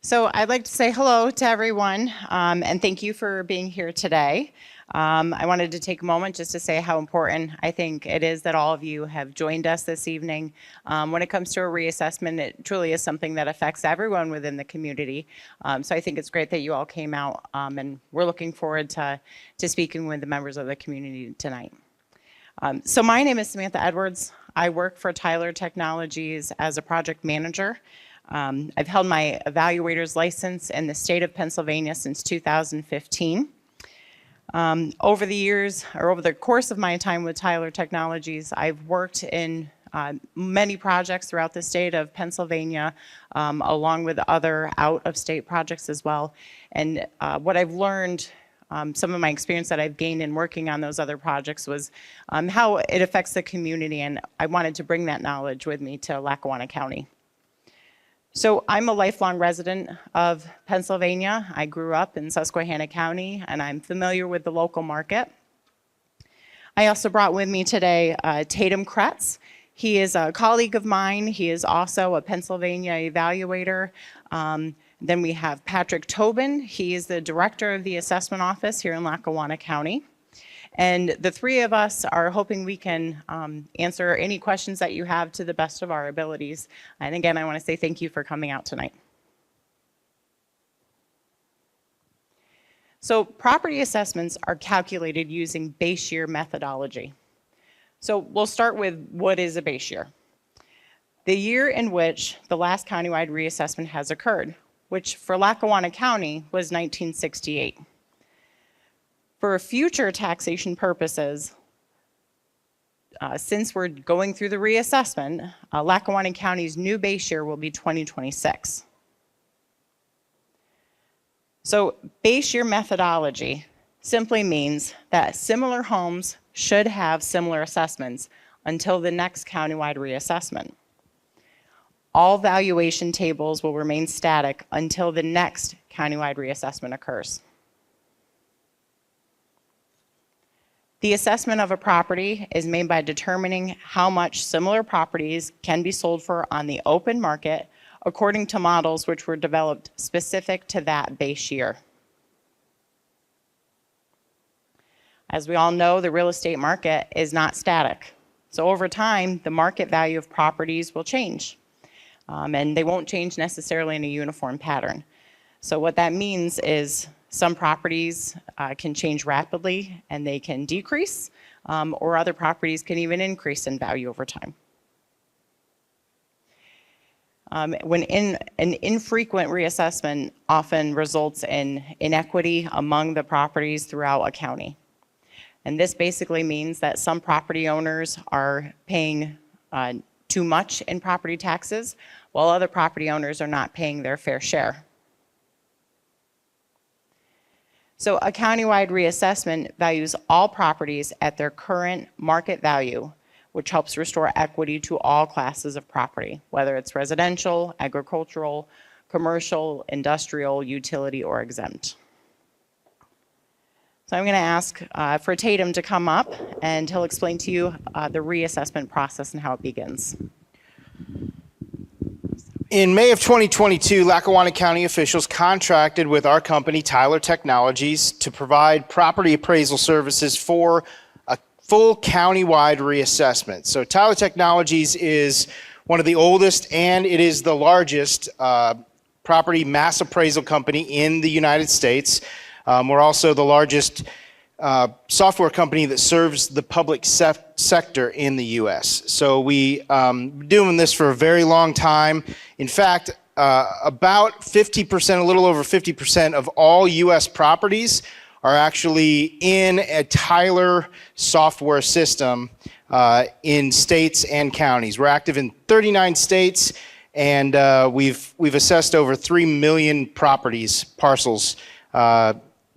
So I'd like to say hello to everyone, and thank you for being here today. I wanted to take a moment just to say how important I think it is that all of you have joined us this evening. When it comes to a reassessment, it truly is something that affects everyone within the community. So I think it's great that you all came out, and we're looking forward to speaking with the members of the community tonight. So my name is Samantha Edwards. I work for Tyler Technologies as a project manager. I've held my evaluator's license in the state of Pennsylvania since 2015. Over the years, or over the course of my time with Tyler Technologies, I've worked in many projects throughout the state of Pennsylvania, along with other out-of-state projects as well. And what I've learned, some of my experience that I've gained in working on those other projects was how it affects the community, and I wanted to bring that knowledge with me to Lackawanna County. So I'm a lifelong resident of Pennsylvania. I grew up in Susquehanna County, and I'm familiar with the local market. I also brought with me today Tatum Kretz. He is a colleague of mine. He is also a Pennsylvania evaluator. Then we have Patrick Tobin. He is the director of the assessment office here in Lackawanna County. And the three of us are hoping we can answer any questions that you have to the best of our abilities. And again, I want to say thank you for coming out tonight. So property assessments are calculated using base year methodology. So we'll start with what is a base year. The year in which the last countywide reassessment has occurred, which for Lackawanna County was 1968. For future taxation purposes, since we're going through the reassessment, Lackawanna County's new base year will be 2026. So base year methodology simply means that similar homes should have similar assessments until the next countywide reassessment. All valuation tables will remain static until the next countywide reassessment occurs. The assessment of a property is made by determining how much similar properties can be sold for on the open market according to models which were developed specific to that base year. As we all know, the real estate market is not static. So over time, the market value of properties will change. And they won't change necessarily in a uniform pattern. So what that means is some properties can change rapidly and they can decrease, or other properties can even increase in value over time. When an infrequent reassessment often results in inequity among the properties throughout a county. And this basically means that some property owners are paying too much in property taxes, while other property owners are not paying their fair share. So a countywide reassessment values all properties at their current market value, which helps restore equity to all classes of property, whether it's residential, agricultural, commercial, industrial, utility, or exempt. So I'm going to ask for Tatum to come up, and he'll explain to you the reassessment process and how it begins. In May of 2022, Lackawanna County officials contracted with our company, Tyler Technologies, to provide property appraisal services for a full countywide reassessment. So Tyler Technologies is one of the oldest and it is the largest property mass appraisal company in the United States. We're also the largest software company that serves the public sector in the U.S. So we've been doing this for a very long time. In fact, about 50%, a little over 50% of all U.S. properties are actually in a Tyler software system in states and counties. We're active in 39 states, and we've assessed over 3 million properties, parcels,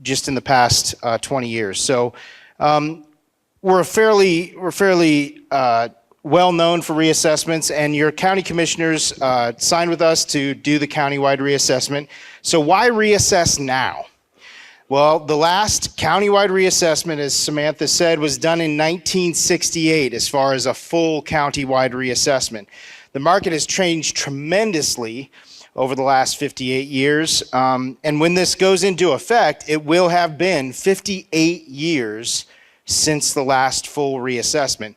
just in the past 20 years. So we're fairly well known for reassessments, and your county commissioners signed with us to do the countywide reassessment. So why reassess now? Well, the last countywide reassessment, as Samantha said, was done in 1968 as far as a full countywide reassessment. The market has changed tremendously over the last 58 years. And when this goes into effect, it will have been 58 years since the last full reassessment.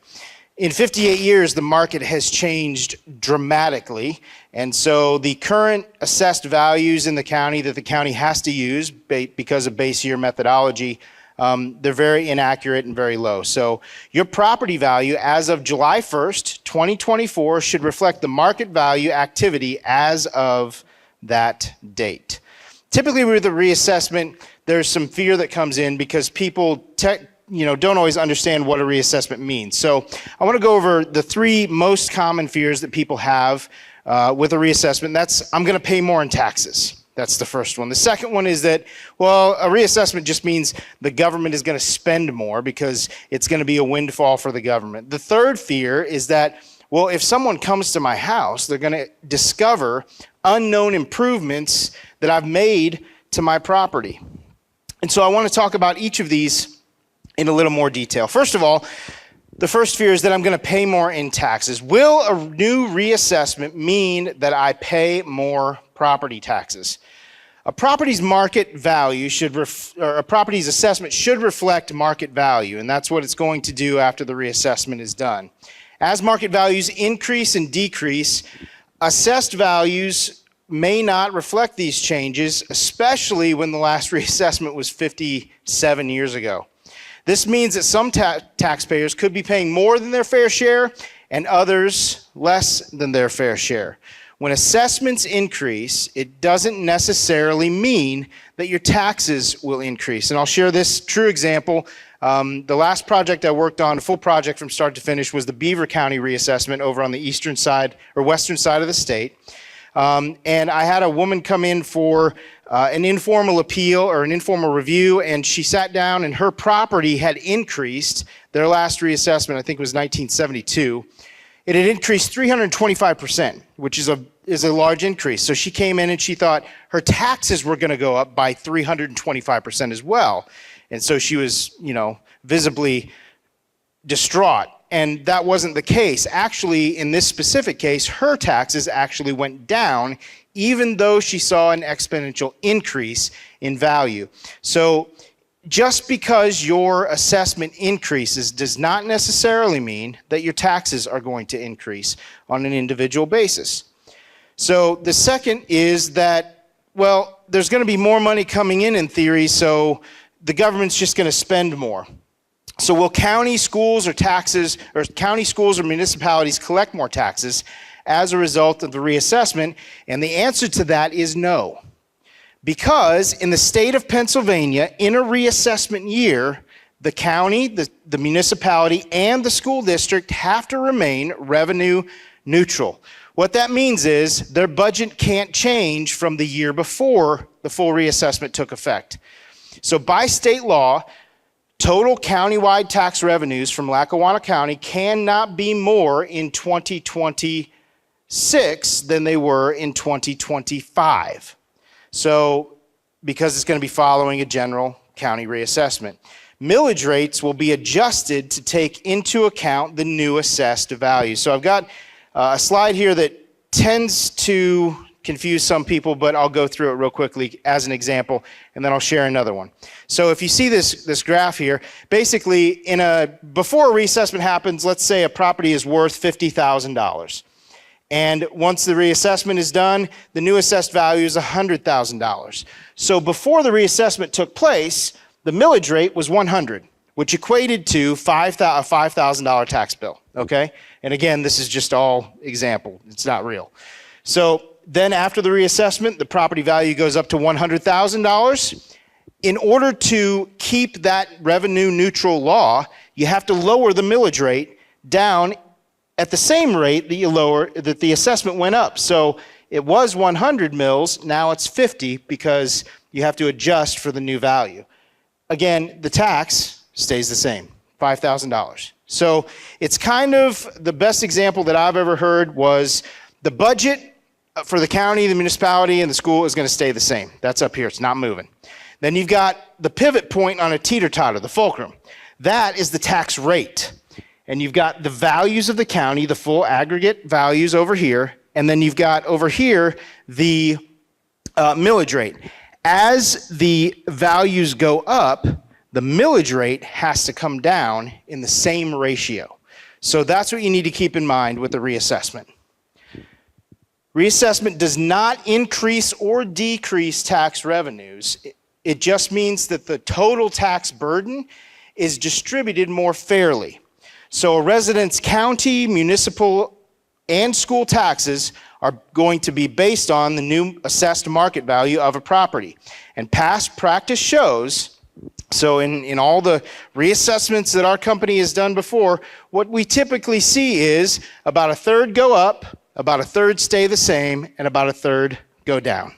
In 58 years, the market has changed dramatically. And so the current assessed values in the county that the county has to use because of base year methodology, they're very inaccurate and very low. So your property value as of July 1st, 2024 should reflect the market value activity as of that date. Typically with a reassessment, there's some fear that comes in because people don't always understand what a reassessment means. So I want to go over the three most common fears that people have with a reassessment. That's, I'm going to pay more in taxes. That's the first one. The second one is that, well, a reassessment just means the government is going to spend more because it's going to be a windfall for the government. The third fear is that, well, if someone comes to my house, they're going to discover unknown improvements that I've made to my property. And so I want to talk about each of these in a little more detail. First of all, the first fear is that I'm going to pay more in taxes. Will a new reassessment mean that I pay more property taxes? A property's market value or a property's assessment should reflect market value, and that's what it's going to do after the reassessment is done. As market values increase and decrease, assessed values may not reflect these changes, especially when the last reassessment was 57 years ago. This means that some taxpayers could be paying more than their fair share and others less than their fair share. When assessments increase, it doesn't necessarily mean that your taxes will increase. And I'll share this true example. The last project I worked on, a full project from start to finish, was the Beaver County reassessment over on the eastern side or western side of the state. And I had a woman come in for an informal appeal or an informal review, and she sat down and her property had increased. Their last reassessment, I think, was 1972. It had increased 325%, which is a large increase. So she came in and she thought her taxes were going to go up by 325% as well. And so she was, visibly distraught. And that wasn't the case. Actually, in this specific case, her taxes actually went down, even though she saw an exponential increase in value. So just because your assessment increases does not necessarily mean that your taxes are going to increase on an individual basis. So the second is that, well, there's going to be more money coming in theory, so the government's just going to spend more. So will county schools or municipalities collect more taxes as a result of the reassessment? And the answer to that is no. Because in the state of Pennsylvania, in a reassessment year, the county, the municipality, and the school district have to remain revenue neutral. What that means is their budget can't change from the year before the full reassessment took effect. So by state law, total countywide tax revenues from Lackawanna County cannot be more in 2026 than they were in 2025. So, because it's going to be following a general county reassessment. Millage rates will be adjusted to take into account the new assessed value. So I've got a slide here that tends to confuse some people, but I'll go through it real quickly as an example, and then I'll share another one. So if you see this graph here, basically before a reassessment happens, let's say a property is worth $50,000. And once the reassessment is done, the new assessed value is $100,000. So before the reassessment took place, the millage rate was 100, which equated to a $5,000 tax bill, okay? And again, this is just all example. It's not real. So then after the reassessment, the property value goes up to $100,000. In order to keep that revenue neutral law, you have to lower the millage rate down at the same rate that the assessment went up. So it was 100 mills, now it's 50 because you have to adjust for the new value. Again, the tax stays the same, $5,000. So it's kind of the best example that I've ever heard was the budget for the county, the municipality, and the school is going to stay the same. That's up here, it's not moving. Then you've got the pivot point on a teeter-totter, the fulcrum. That is the tax rate. And you've got the values of the county, the full aggregate values over here, and then you've got over here the millage rate. As the values go up, the millage rate has to come down in the same ratio. So that's what you need to keep in mind with the reassessment. Reassessment does not increase or decrease tax revenues. It just means that the total tax burden is distributed more fairly. So a resident's county, municipal, and school taxes are going to be based on the new assessed market value of a property. And past practice shows, so in all the reassessments that our company has done before, what we typically see is about a third go up, about a third stay the same, and about a third go down.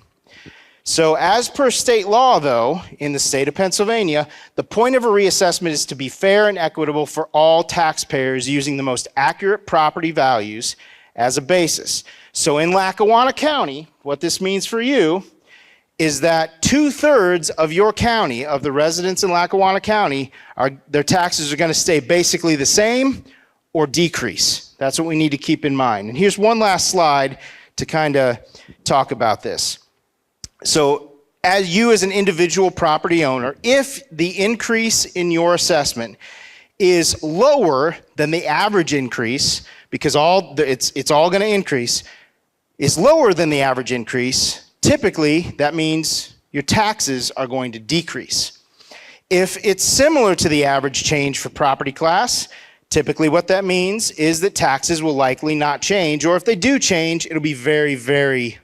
So as per state law, though, in the state of Pennsylvania, the point of a reassessment is to be fair and equitable for all taxpayers using the most accurate property values as a basis. So in Lackawanna County, what this means for you is that 2/3 of your county, of the residents in Lackawanna County, their taxes are going to stay basically the same or decrease. That's what we need to keep in mind. And here's one last slide to kind of talk about this. So as an individual property owner, if the increase in your assessment is lower than the average increase, because it's all going to increase, is lower than the average increase, typically that means your taxes are going to decrease. If it's similar to the average change for property class, typically what that means is that taxes will likely not change, or if they do change, it'll be very, very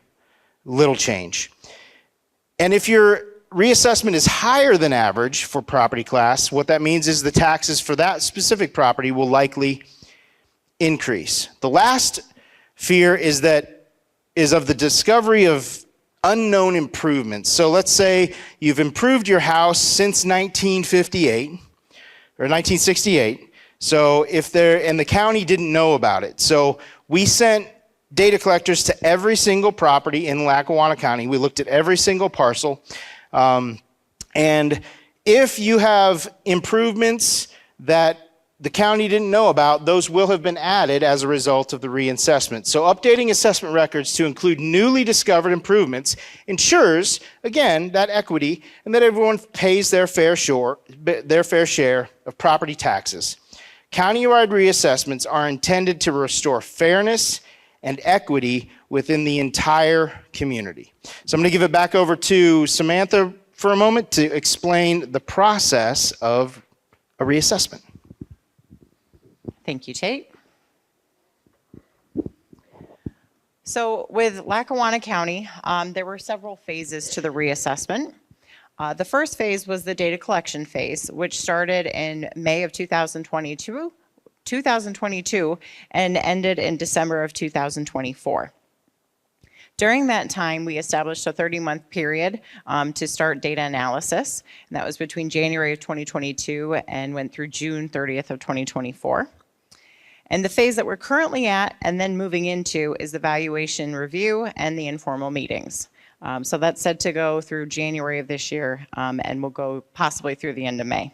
little change. And if your reassessment is higher than average for property class, what that means is the taxes for that specific property will likely increase. The last fear is of the discovery of unknown improvements. So let's say you've improved your house since 1958 or 1968. So and the county didn't know about it. So we sent data collectors to every single property in Lackawanna County. We looked at every single parcel. And if you have improvements that the county didn't know about, those will have been added as a result of the reassessment. So updating assessment records to include newly discovered improvements ensures, again, that equity and that everyone pays their fair share of property taxes. Countywide reassessments are intended to restore fairness and equity within the entire community. So I'm going to give it back over to Samantha for a moment to explain the process of a reassessment. Thank you, Tate. So with Lackawanna County, there were several phases to the reassessment. The first phase was the data collection phase, which started in May of 2022 and ended in December of 2024. During that time, we established a 30-month period to start data analysis, and that was between January of 2022 and went through June 30th of 2024. And the phase that we're currently at and then moving into is the valuation review and the informal meetings. So that's set to go through January of this year and will go possibly through the end of May.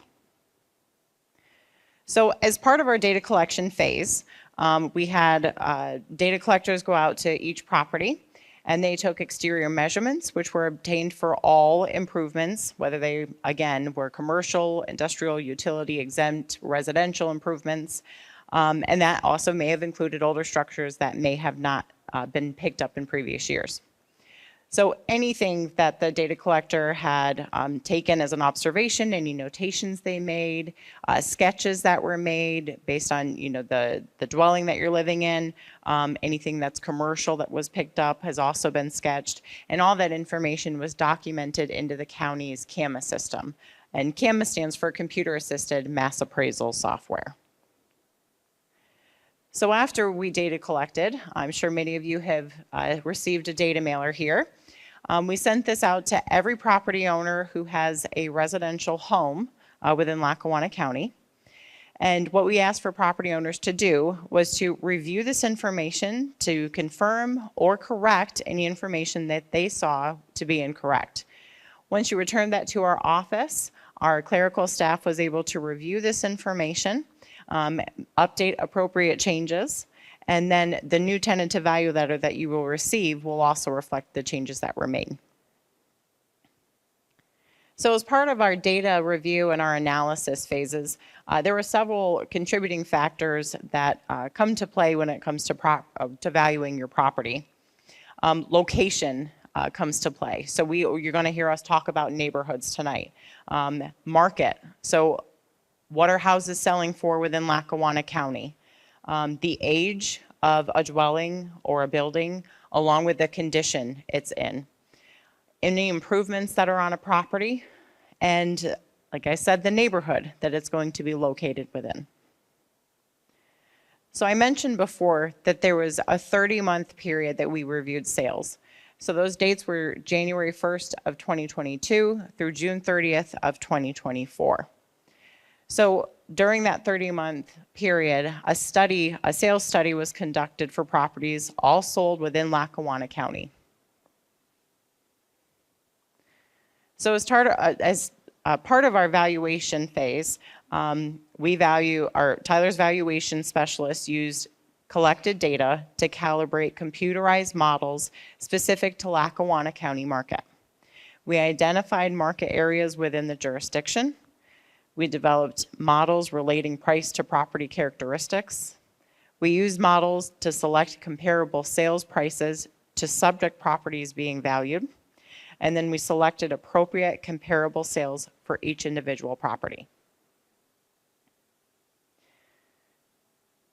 So as part of our data collection phase, we had data collectors go out to each property, and they took exterior measurements, which were obtained for all improvements, whether they, again, were commercial, industrial, utility, exempt, residential improvements. And that also may have included older structures that may have not been picked up in previous years. So anything that the data collector had taken as an observation, any notations they made, sketches that were made based on the dwelling that you're living in, anything that's commercial that was picked up has also been sketched, and all that information was documented into the county's CAMA system. And CAMA stands for Computer Assisted Mass Appraisal Software. So after we data collected, I'm sure many of you have received a data mailer here. We sent this out to every property owner who has a residential home within Lackawanna County. And what we asked for property owners to do was to review this information to confirm or correct any information that they saw to be incorrect. Once you return that to our office, our clerical staff was able to review this information, update appropriate changes, And then the new tentative value letter that you will receive will also reflect the changes that were made. So as part of our data review and our analysis phases, there were several contributing factors that come to play when it comes to valuing your property. Location comes to play. So you're going to hear us talk about neighborhoods tonight. Market. So what are houses selling for within Lackawanna County? The age of a dwelling or a building, along with the condition it's in. Any improvements that are on a property, and like I said, the neighborhood that it's going to be located within. So I mentioned before that there was a 30-month period that we reviewed sales. So those dates were January 1st of 2022 through June 30th of 2024. So during that 30-month period, a sales study was conducted for properties all sold within Lackawanna County. So as part of our valuation phase, Tyler's valuation specialists used collected data to calibrate computerized models specific to Lackawanna County market. We identified market areas within the jurisdiction. We developed models relating price to property characteristics. We used models to select comparable sales prices to subject properties being valued. And then we selected appropriate comparable sales for each individual property.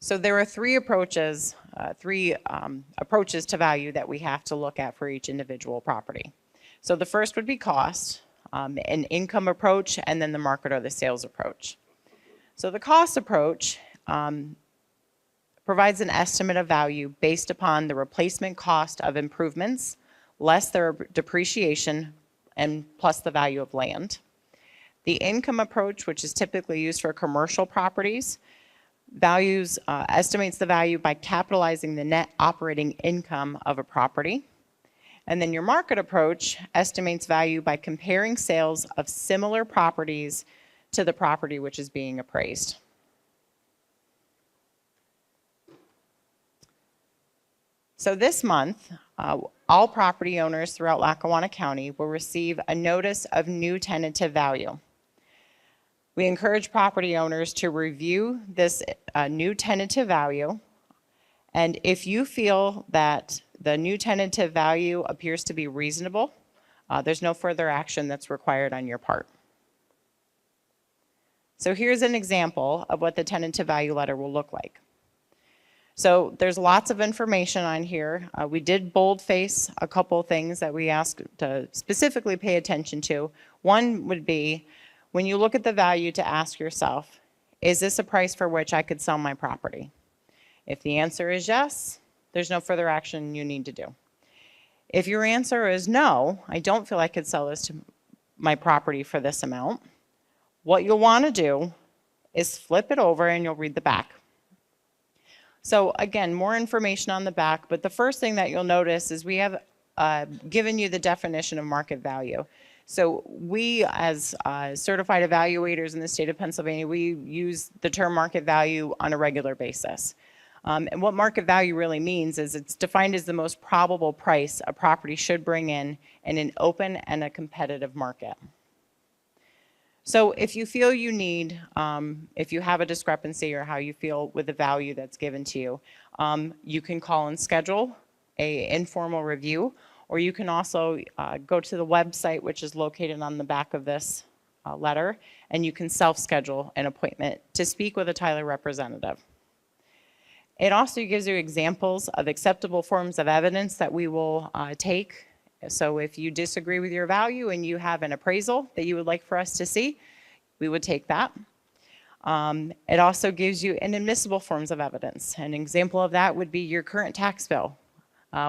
So there are three approaches to value that we have to look at for each individual property. So the first would be cost, an income approach, and then the market or the sales approach. So the cost approach provides an estimate of value based upon the replacement cost of improvements, less their depreciation, and plus the value of land. The income approach, which is typically used for commercial properties, estimates the value by capitalizing the net operating income of a property. And then your market approach estimates value by comparing sales of similar properties to the property which is being appraised. So this month, all property owners throughout Lackawanna County will receive a notice of new tentative value. We encourage property owners to review this new tentative value, and if you feel that the new tentative value appears to be reasonable, there's no further action that's required on your part. So here's an example of what the tentative value letter will look like. So there's lots of information on here. We did boldface a couple things that we asked to specifically pay attention to. One would be, when you look at the value, to ask yourself, is this a price for which I could sell my property? If the answer is yes, there's no further action you need to do. If your answer is no, I don't feel I could sell my property for this amount, what you'll want to do is flip it over and you'll read the back. So again, more information on the back, but the first thing that you'll notice is we have given you the definition of market value. So we, as certified evaluators in the state of Pennsylvania, we use the term market value on a regular basis. And what market value really means is it's defined as the most probable price a property should bring in an open and a competitive market. So if you feel you need, if you have a discrepancy or how you feel with the value that's given to you, you can call and schedule an informal review, or you can also go to the website, which is located on the back of this letter, and you can self-schedule an appointment to speak with a Tyler representative. It also gives you examples of acceptable forms of evidence that we will take. So if you disagree with your value and you have an appraisal that you would like for us to see, we would take that. It also gives you inadmissible forms of evidence. An example of that would be your current tax bill.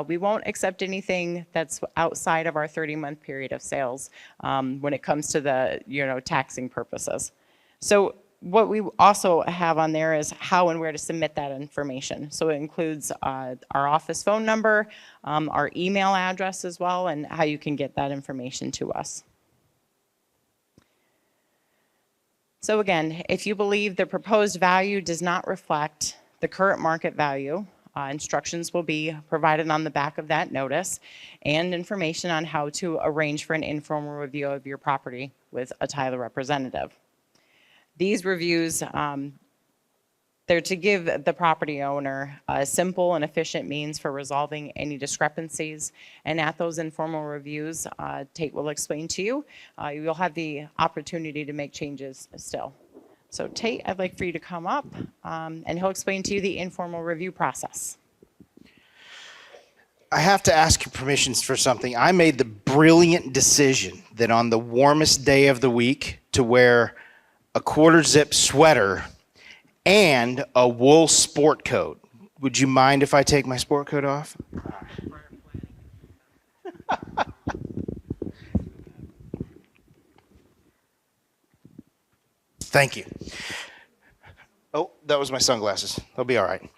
We won't accept anything that's outside of our 30-month period of sales when it comes to the taxing purposes. So what we also have on there is how and where to submit that information. So it includes our office phone number, our email address as well, and how you can get that information to us. So again, if you believe the proposed value does not reflect the current market value, Instructions will be provided on the back of that notice and information on how to arrange for an informal review of your property with a Tyler representative. These reviews, they're to give the property owner a simple and efficient means for resolving any discrepancies. And at those informal reviews, Tate will explain to you, you'll have the opportunity to make changes still. So Tate, I'd like for you to come up and he'll explain to you the informal review process. I have to ask your permissions for something. I made the brilliant decision that on the warmest day of the week to wear a quarter zip sweater and a wool sport coat. Would you mind if I take my sport coat off? Thank you. Oh, that was my sunglasses. They'll be all right.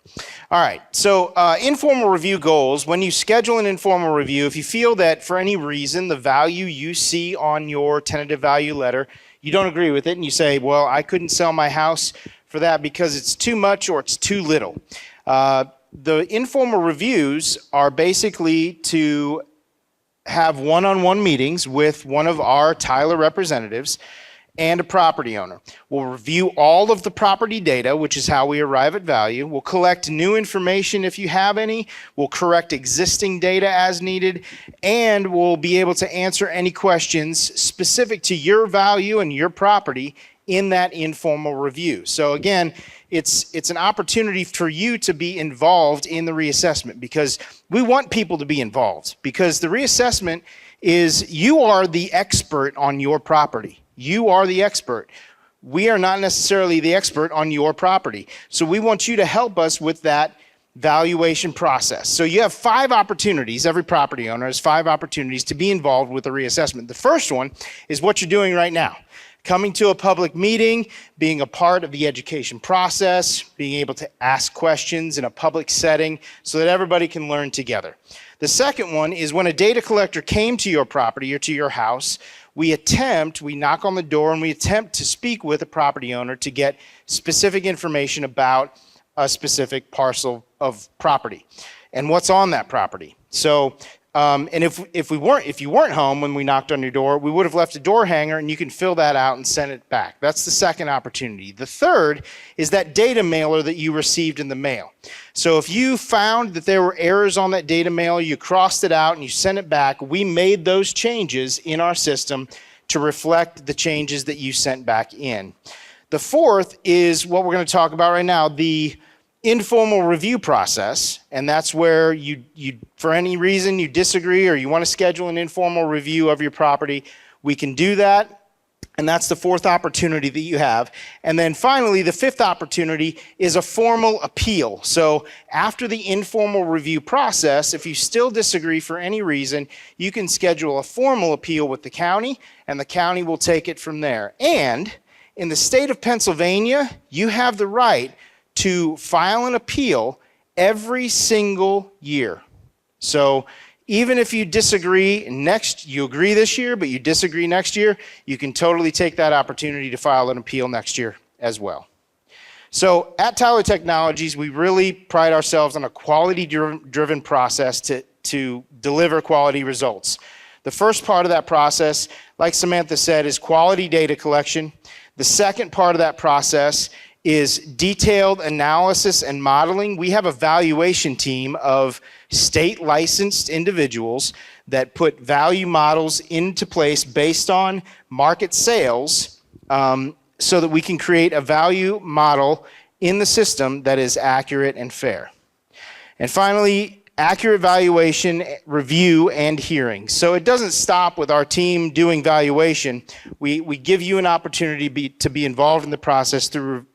All right, so informal review goals. When you schedule an informal review, if you feel that for any reason the value you see on your tentative value letter, you don't agree with it and you say, well, I couldn't sell my house for that because it's too much or it's too little. The informal reviews are basically to have one-on-one meetings with one of our Tyler representatives and a property owner. We'll review all of the property data, which is how we arrive at value. We'll collect new information if you have any. We'll correct existing data as needed, and we'll be able to answer any questions specific to your value and your property in that informal review. So again, it's an opportunity for you to be involved in the reassessment because we want people to be involved because the reassessment is you are the expert on your property. You are the expert. We are not necessarily the expert on your property. So we want you to help us with that valuation process. So you have 5 opportunities. Every property owner has 5 opportunities to be involved with the reassessment. The first one is what you're doing right now. Coming to a public meeting, being a part of the education process, being able to ask questions in a public setting so that everybody can learn together. The second one is when a data collector came to your property or to your house, we knock on the door and we attempt to speak with a property owner to get specific information about a specific parcel of property and what's on that property. So, and if you weren't home when we knocked on your door, we would have left a door hanger and you can fill that out and send it back. That's the second opportunity. The third is that data mailer that you received in the mail. So if you found that there were errors on that data mailer, you crossed it out and you sent it back, we made those changes in our system to reflect the changes that you sent back in. The fourth is what we're going to talk about right now, the informal review process, and that's where you for any reason you disagree or you want to schedule an informal review of your property, we can do that, and that's the fourth opportunity that you have. And then finally, the fifth opportunity is a formal appeal. So after the informal review process, if you still disagree for any reason, you can schedule a formal appeal with the county, and the county will take it from there. And in the state of Pennsylvania, you have the right to file an appeal every single year. So even if you disagree you agree this year, but you disagree next year, you can totally take that opportunity to file an appeal next year as well. So at Tyler Technologies, we really pride ourselves on a quality-driven process to deliver quality results. The first part of that process, like Samantha said, is quality data collection. The second part of that process is detailed analysis and modeling. We have a valuation team of state licensed individuals that put value models into place based on market sales so that we can create a value model in the system that is accurate and fair. And finally, accurate valuation, review, and hearing. So it doesn't stop with our team doing valuation. We give you an opportunity to be involved in the process through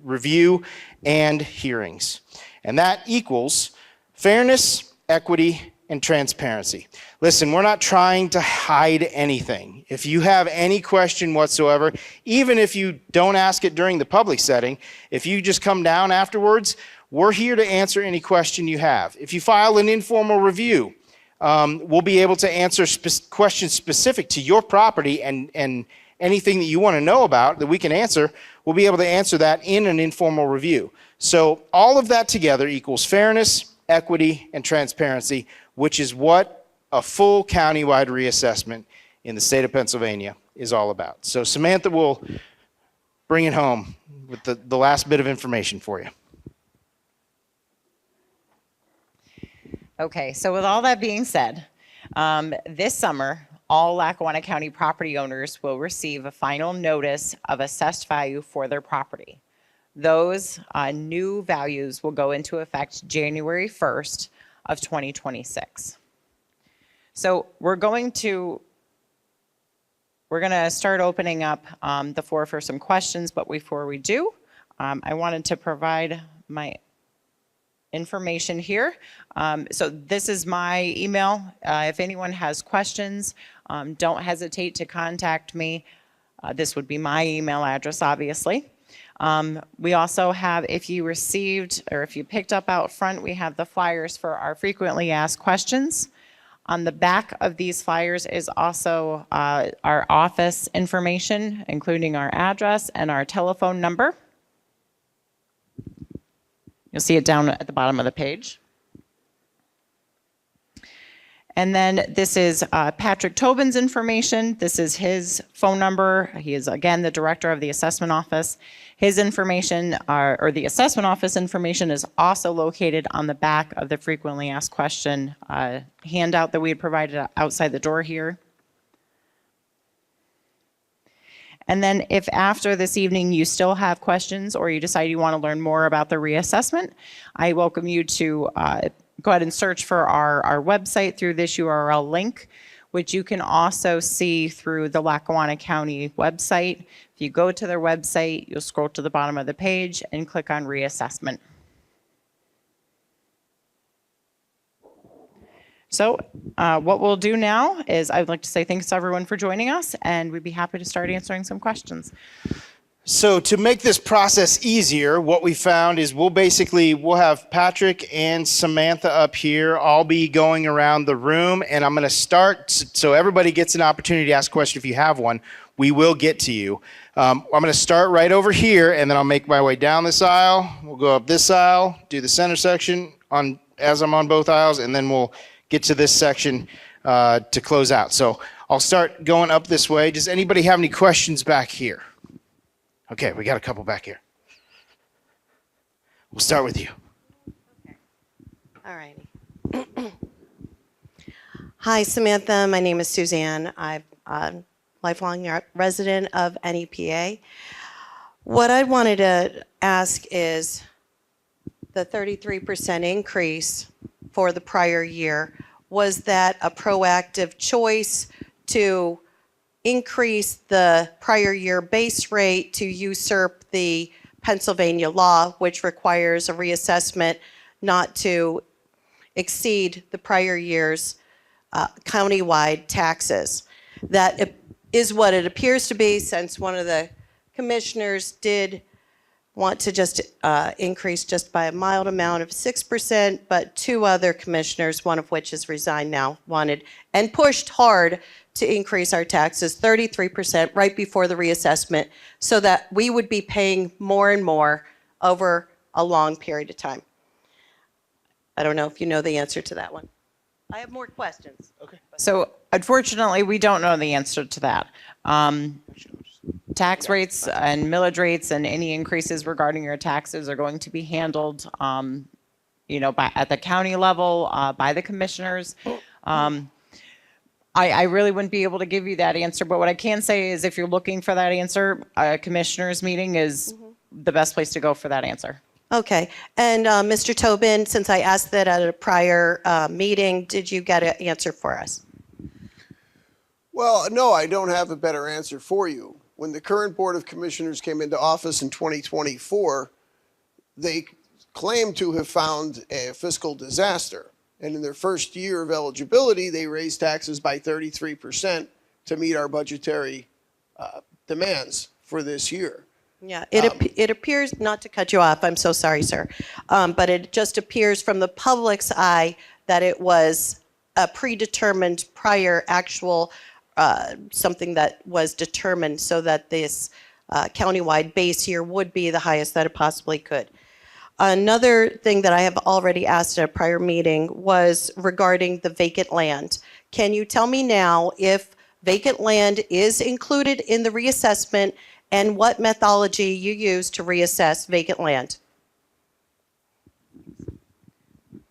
review and hearings. And that equals fairness, equity, and transparency. Listen, we're not trying to hide anything. If you have any question whatsoever, even if you don't ask it during the public setting, if you just come down afterwards, we're here to answer any question you have. If you file an informal review, we'll be able to answer questions specific to your property and anything that you want to know about that we can answer, we'll be able to answer that in an informal review. So all of that together equals fairness, equity, and transparency, which is what a full countywide reassessment in the state of Pennsylvania is all about. So Samantha will bring it home with the last bit of information for you. Okay, so with all that being said, this summer, all Lackawanna County property owners will receive a final notice of assessed value for their property. Those new values will go into effect January 1st of 2026. So we're going to start opening up the floor for some questions, but before we do, I wanted to provide my information here. So this is my email. If anyone has questions, don't hesitate to contact me. This would be my email address, obviously. We also have, if you received or if you picked up out front, we have the flyers for our frequently asked questions. On the back of these flyers is also our office information, including our address and our telephone number. You'll see it down at the bottom of the page. And then this is Patrick Tobin's information. This is his phone number. He is, again, the director of the assessment office. His information, or the assessment office information, is also located on the back of the frequently asked question handout that we had provided outside the door here. And then if after this evening you still have questions or you decide you want to learn more about the reassessment, I welcome you to go ahead and search for our website through this URL link, which you can also see through the Lackawanna County website. If you go to their website, you'll scroll to the bottom of the page and click on reassessment. So what we'll do now is I'd like to say thanks to everyone for joining us, and we'd be happy to start answering some questions. So to make this process easier, what we found is we'll have Patrick and Samantha up here. I'll be going around the room, and I'm going to start so everybody gets an opportunity to ask a question if you have one. We will get to you. I'm going to start right over here, and then I'll make my way down this aisle. We'll go up this aisle, do the center section as I'm on both aisles, and then we'll get to this section to close out. So I'll start going up this way. Does anybody have any questions back here? Okay, we got a couple back here. We'll start with you. All righty. Hi, Samantha. My name is Suzanne. I'm a lifelong resident of NEPA. What I wanted to ask is the 33% increase for the prior year, was that a proactive choice to increase the prior year base rate to usurp the Pennsylvania law, which requires a reassessment not to exceed the prior year's countywide taxes? That is what it appears to be, since one of the commissioners did want to just increase just by a mild amount of 6%, but two other commissioners, one of which has resigned now, wanted and pushed hard to increase our taxes 33% right before the reassessment, so that we would be paying more and more over a long period of time. I don't know if you know the answer to that one. I have more questions. Okay. So unfortunately, we don't know the answer to that. Tax rates and millage rates and any increases regarding your taxes are going to be handled, at the county level by the commissioners. I really wouldn't be able to give you that answer, but what I can say is if you're looking for that answer, a commissioners meeting is the best place to go for that answer. Okay. And Mr. Tobin, since I asked that at a prior meeting, did you get an answer for us? Well, no, I don't have a better answer for you. When the current Board of Commissioners came into office in 2024, they claimed to have found a fiscal disaster. And in their first year of eligibility, they raised taxes by 33% to meet our budgetary demands for this year. Yeah, it appears, not to cut you off, I'm so sorry, sir, but it just appears from the public's eye that it was a predetermined prior actual something that was determined so that this countywide base year would be the highest that it possibly could. Another thing that I have already asked at a prior meeting was regarding the vacant land. Can you tell me now if vacant land is included in the reassessment and what methodology you use to reassess vacant land?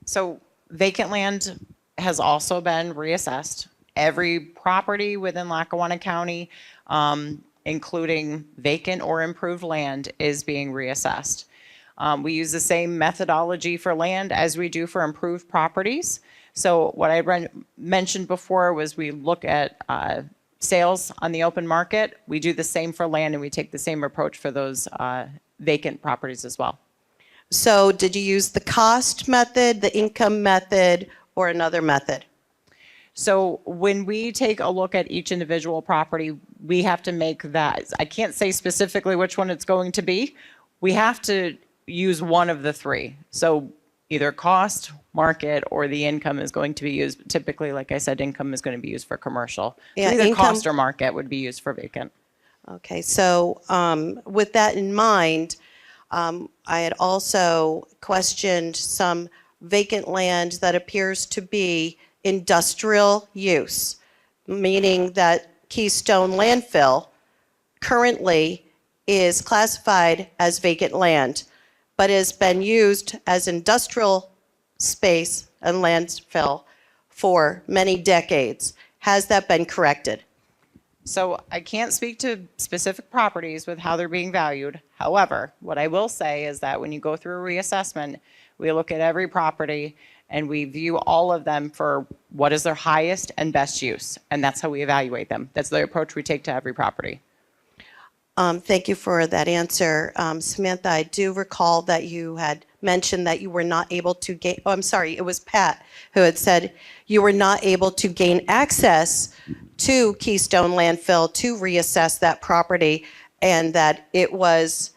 So vacant land has also been reassessed. Every property within Lackawanna County, including vacant or improved land, is being reassessed. We use the same methodology for land as we do for improved properties. So what I mentioned before was we look at sales on the open market. We do the same for land, and we take the same approach for those vacant properties as well. So did you use the cost method, the income method, or another method? So when we take a look at each individual property, we have to make that, I can't say specifically which one it's going to be. We have to use one of the three. So either cost, market, or the income is going to be used. Typically, like I said, income is going to be used for commercial. Yeah, So either income- cost or market would be used for vacant. Okay, so with that in mind, I had also questioned some vacant land that appears to be industrial use, meaning that Keystone landfill currently is classified as vacant land, but has been used as industrial space and landfill for many decades. Has that been corrected? So I can't speak to specific properties with how they're being valued. However, what I will say is that when you go through a reassessment, we look at every property and we view all of them for what is their highest and best use. And that's how we evaluate them. That's the approach we take to every property. Thank you for that answer. Samantha, I do recall that you had mentioned that you were not able to gain, oh, I'm sorry, it was Pat who had said you were not able to gain access to Keystone landfill to reassess that property, and that it was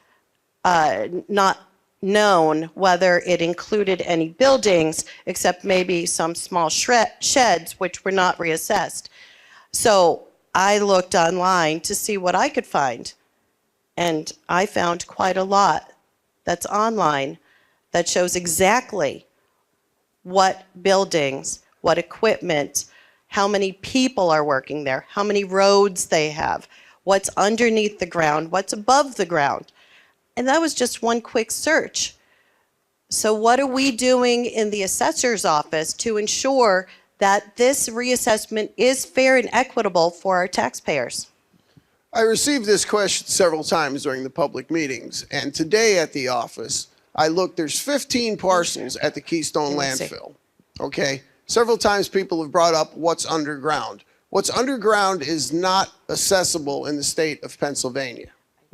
not known whether it included any buildings except maybe some small sheds which were not reassessed. So I looked online to see what I could find, and I found quite a lot that's online that shows exactly what buildings, what equipment, how many people are working there, how many roads they have, what's underneath the ground, what's above the ground. And that was just one quick search. So what are we doing in the assessor's office to ensure that this reassessment is fair and equitable for our taxpayers? I received this question several times during the public meetings, and today at the office, I looked, there's 15 parcels at the Keystone landfill, okay? Several times people have brought up what's underground. What's underground is not accessible in the state of Pennsylvania,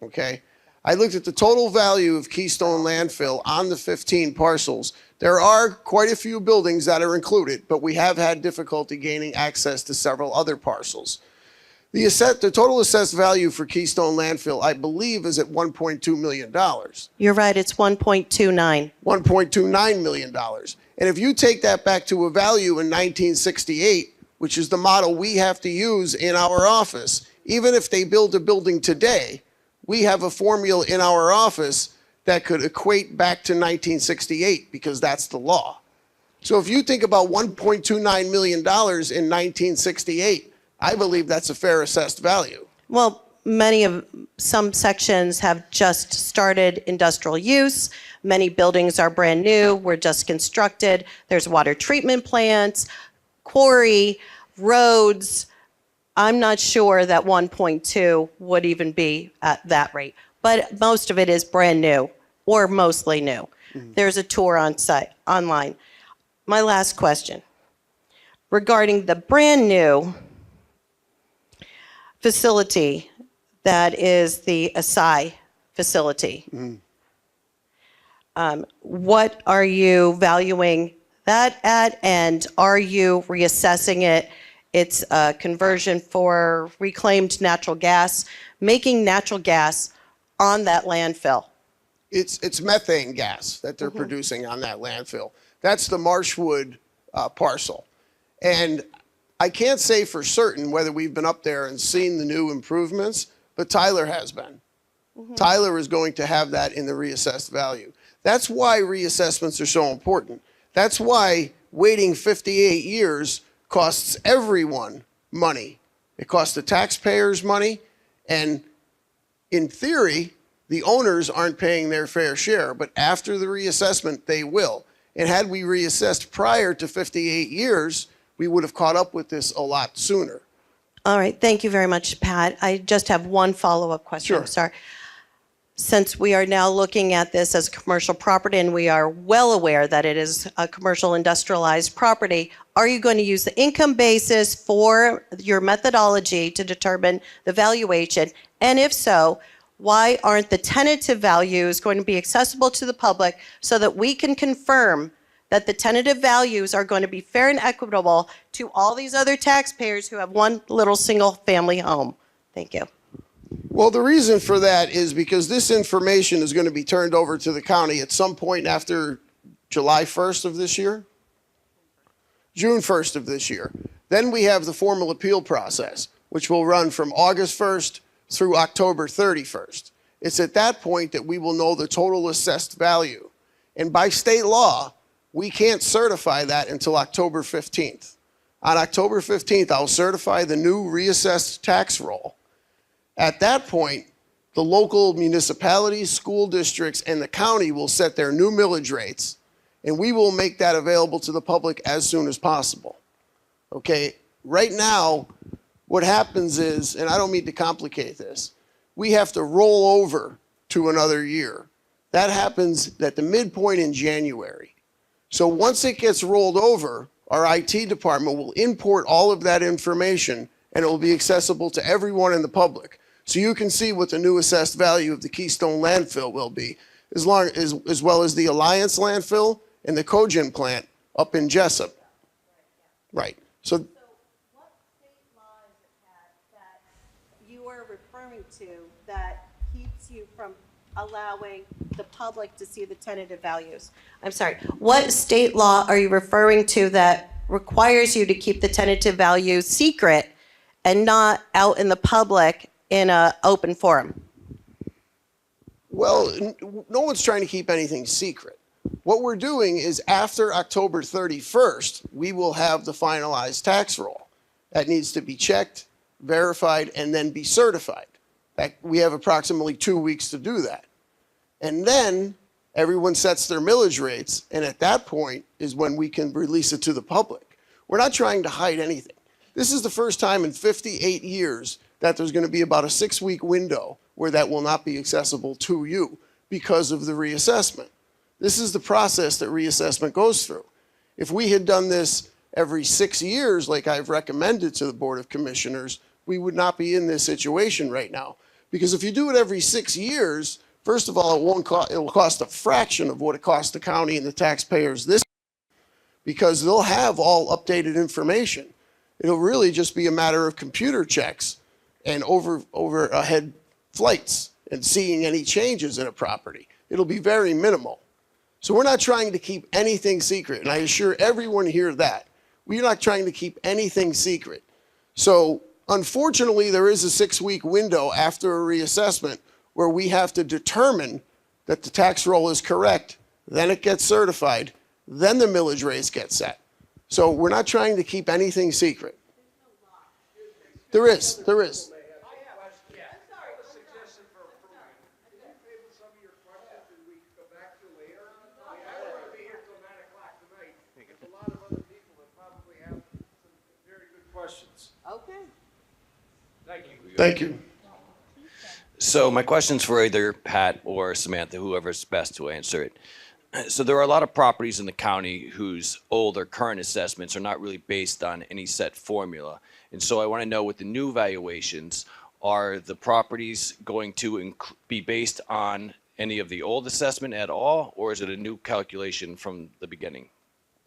okay? I looked at the total value of Keystone landfill on the 15 parcels. There are quite a few buildings that are included, but we have had difficulty gaining access to several other parcels. The total assessed value for Keystone landfill, I believe, is at $1.2 million. You're right, it's 1.29. $1.29 million. And if you take that back to a value in 1968, which is the model we have to use in our office, even if they build a building today, we have a formula in our office that could equate back to 1968 because that's the law. So if you think about $1.29 million in 1968, I believe that's a fair assessed value. Well, some sections have just started industrial use. Many buildings are brand new, were just constructed. There's water treatment plants, quarry, roads. I'm not sure that 1.2 would even be at that rate, but most of it is brand new or mostly new. There's a tour on site, online. My last question regarding the brand new facility that is the Asai facility. What are you valuing that at, and are you reassessing it? It's a conversion for reclaimed natural gas, making natural gas on that landfill. It's methane gas that they're producing on that landfill. That's the Marshwood parcel. And I can't say for certain whether we've been up there and seen the new improvements, but Tyler has been. Tyler is going to have that in the reassessed value. That's why reassessments are so important. That's why waiting 58 years costs everyone money. It costs the taxpayers money, and in theory, the owners aren't paying their fair share, but after the reassessment, they will. And had we reassessed prior to 58 years, we would have caught up with this a lot sooner. All right, thank you very much, Pat. I just have one follow-up question. Sure. I'm sorry. Since we are now looking at this as commercial property and we are well aware that it is a commercial industrialized property, are you going to use the income basis for your methodology to determine the valuation? And if so, why aren't the tentative values going to be accessible to the public so that we can confirm that the tentative values are going to be fair and equitable to all these other taxpayers who have one little single family home? Thank you. Well, the reason for that is because this information is going to be turned over to the county at some point after July 1st of this year, June 1st of this year. Then we have the formal appeal process, which will run from August 1st through October 31st. It's at that point that we will know the total assessed value. And by state law, we can't certify that until October 15th. On October 15th, I'll certify the new reassessed tax roll. At that point, the local municipalities, school districts, and the county will set their new millage rates, and we will make that available to the public as soon as possible. Okay, right now, what happens is, and I don't mean to complicate this, we have to roll over to another year. That happens at the midpoint in January. So once it gets rolled over, our IT department will import all of that information, and it will be accessible to everyone in the public. So you can see what the new assessed value of the Keystone landfill will be, as well as the Alliance landfill and the cogen plant up in Jessup. Right. So what state law is it, Pat, that you are referring to that keeps you from allowing the public to see the tentative values? I'm sorry, what state law are you referring to that requires you to keep the tentative value secret and not out in the public in an open forum? Well, no one's trying to keep anything secret. What we're doing is after October 31st, we will have the finalized tax roll. That needs to be checked, verified, and then be certified. We have approximately 2 weeks to do that. And then everyone sets their millage rates, and at that point is when we can release it to the public. We're not trying to hide anything. This is the first time in 58 years that there's going to be about a 6-week window where that will not be accessible to you because of the reassessment. This is the process that reassessment goes through. If we had done this every 6 years, like I've recommended to the Board of Commissioners, we would not be in this situation right now. Because if you do it every 6 years, first of all, it will cost a fraction of what it costs the county and the taxpayers this year, because they'll have all updated information. It'll really just be a matter of computer checks and overhead flights and seeing any changes in a property. It'll be very minimal. So we're not trying to keep anything secret, and I assure everyone here that. We're not trying to keep anything secret. So unfortunately, there is a 6-week window after a reassessment where we have to determine that the tax roll is correct, then it gets certified, then the millage rates get set. So we're not trying to keep anything secret. There is. Okay. Thank you. So my question's for either Pat or Samantha, whoever's best to answer it. So there are a lot of properties in the county whose old or current assessments are not really based on any set formula. And so I want to know, with the new valuations, are the properties going to be based on any of the old assessment at all, or is it a new calculation from the beginning?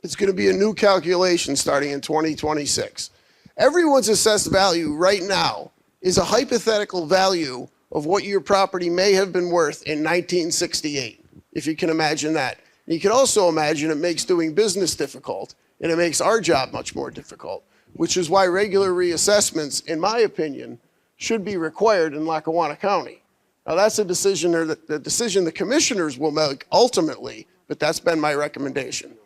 It's going to be a new calculation starting in 2026. Everyone's assessed value right now is a hypothetical value of what your property may have been worth in 1968, if you can imagine that. You can also imagine it makes doing business difficult, and it makes our job much more difficult, which is why regular reassessments, in my opinion, should be required in Lackawanna County. Now, that's a decision, or the decision the commissioners will make ultimately, but that's been my recommendation.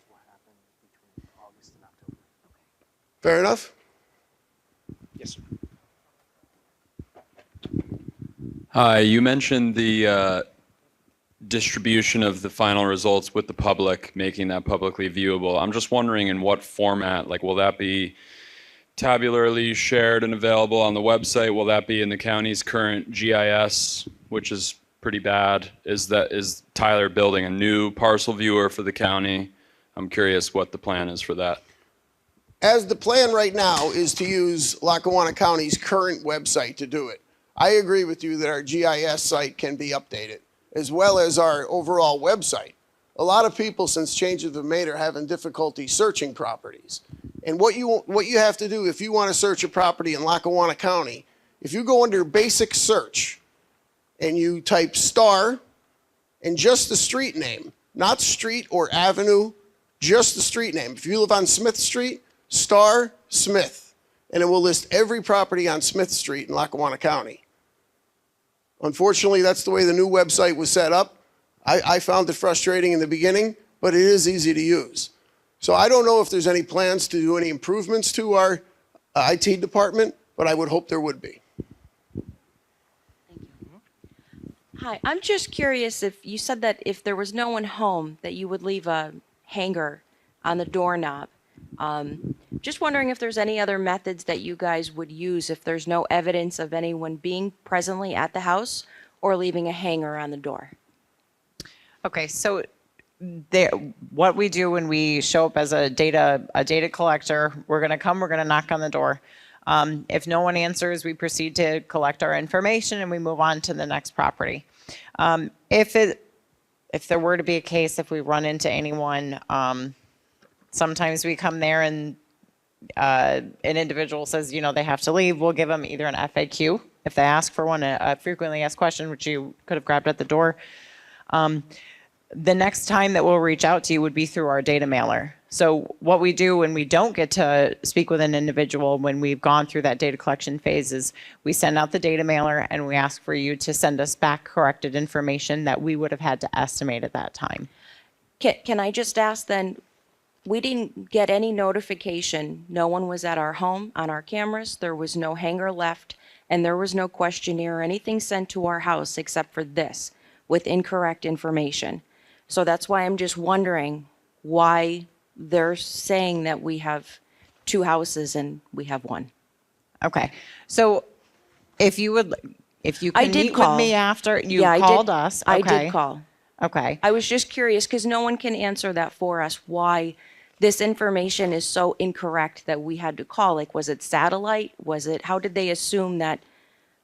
Fair enough? Yes, sir. Hi, you mentioned the distribution of the final results with the public, making that publicly viewable. I'm just wondering in what format, like will that be tabularly shared and available on the website? Will that be in the county's current GIS, which is pretty bad? Is Tyler building a new parcel viewer for the county? I'm curious what the plan is for that. As the plan right now is to use Lackawanna County's current website to do it. I agree with you that our GIS site can be updated, as well as our overall website. A lot of people, since changes have made, are having difficulty searching properties. And what you have to do if you want to search a property in Lackawanna County, if you go under basic search and you type star and just the street name, not street or avenue, just the street name. If you live on Smith Street, star Smith, and it will list every property on Smith Street in Lackawanna County. Unfortunately, that's the way the new website was set up. I found it frustrating in the beginning, but it is easy to use. So I don't know if there's any plans to do any improvements to our IT department, but I would hope there would be. Hi, I'm just curious if you said that if there was no one home, that you would leave a hanger on the doorknob. Just wondering if there's any other methods that you guys would use if there's no evidence of anyone being presently at the house or leaving a hanger on the door. Okay, so what we do when we show up as a data collector, we're going to knock on the door. If no one answers, we proceed to collect our information and we move on to the next property. If there were to be a case, if we run into anyone, sometimes we come there and an individual says, they have to leave. We'll give them either an FAQ if they ask for one, a frequently asked question, which you could have grabbed at the door. The next time that we'll reach out to you would be through our data mailer. So what we do when we don't get to speak with an individual when we've gone through that data collection phase is we send out the data mailer and we ask for you to send us back corrected information that we would have had to estimate at that time. Can I just ask then, we didn't get any notification. No one was at our home on our cameras. There was no hanger left, and there was no questionnaire or anything sent to our house except for this with incorrect information. So that's why I'm just wondering why they're saying that we have two houses and we have one. Okay, so if you I can did meet call. with me after you Yeah, called us. I Okay. did call. Okay. I was just curious because no one can answer that for us, why this information is so incorrect that we had to call. Like, was it satellite? How did they assume that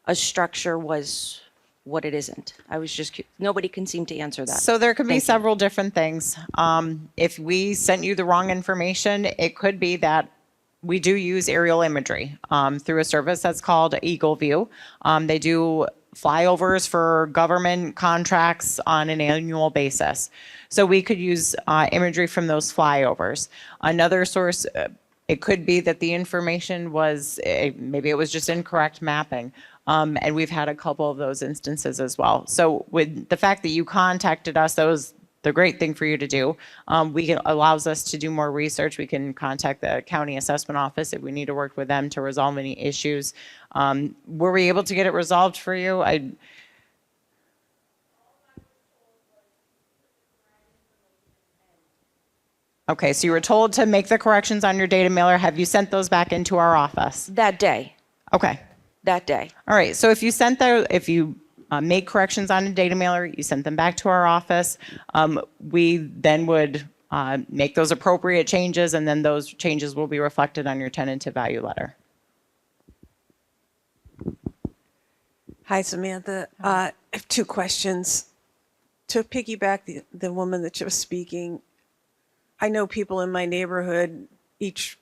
a structure was what it isn't? I was just, nobody can seem to answer that. So there could be Thank you. several different things. If we sent you the wrong information, it could be that we do use aerial imagery through a service that's called Eagle View. They do flyovers for government contracts on an annual basis. So we could use imagery from those flyovers. Another source, it could be that the information was, maybe it was just incorrect mapping. And we've had a couple of those instances as well. So with the fact that you contacted us, that was the great thing for you to do. Allows us to do more research. We can contact the county assessment office if we need to work with them to resolve any issues. Were we able to get it resolved for you? Okay, so you were told to make the corrections on your data mailer. Have you sent those back into our office? That day, Okay. that day. All right, so if you make corrections on a data mailer, you sent them back to our office, we then would make those appropriate changes, and then those changes will be reflected on your tentative value letter. Hi, Samantha. I have two questions. To piggyback the woman that was speaking, I know people in my neighborhood,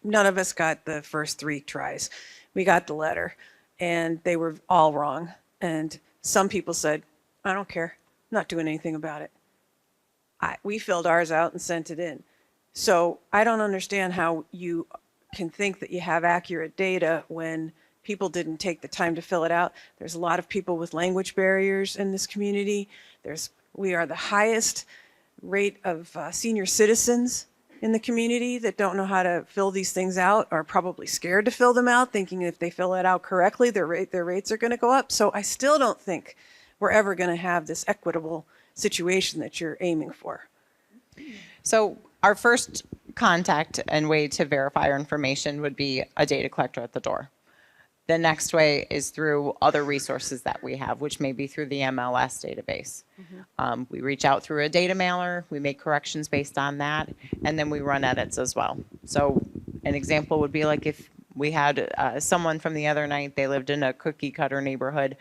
none of us got the first 3 tries. We got the letter, and they were all wrong. And some people said, I don't care, I'm not doing anything about it. We filled ours out and sent it in. So I don't understand how you can think that you have accurate data when people didn't take the time to fill it out. There's a lot of people with language barriers in this community. We are the highest rate of senior citizens in the community that don't know how to fill these things out, are probably scared to fill them out, thinking if they fill it out correctly, their rates are going to go up. So I still don't think we're ever going to have this equitable situation that you're aiming for. So our first contact and way to verify our information would be a data collector at the door. The next way is through other resources that we have, which may be through the MLS database. We reach out through a data mailer, we make corrections based on that, and then we run edits as well. So an example would be like if we had someone from the other night, they lived in a cookie cutter neighborhood.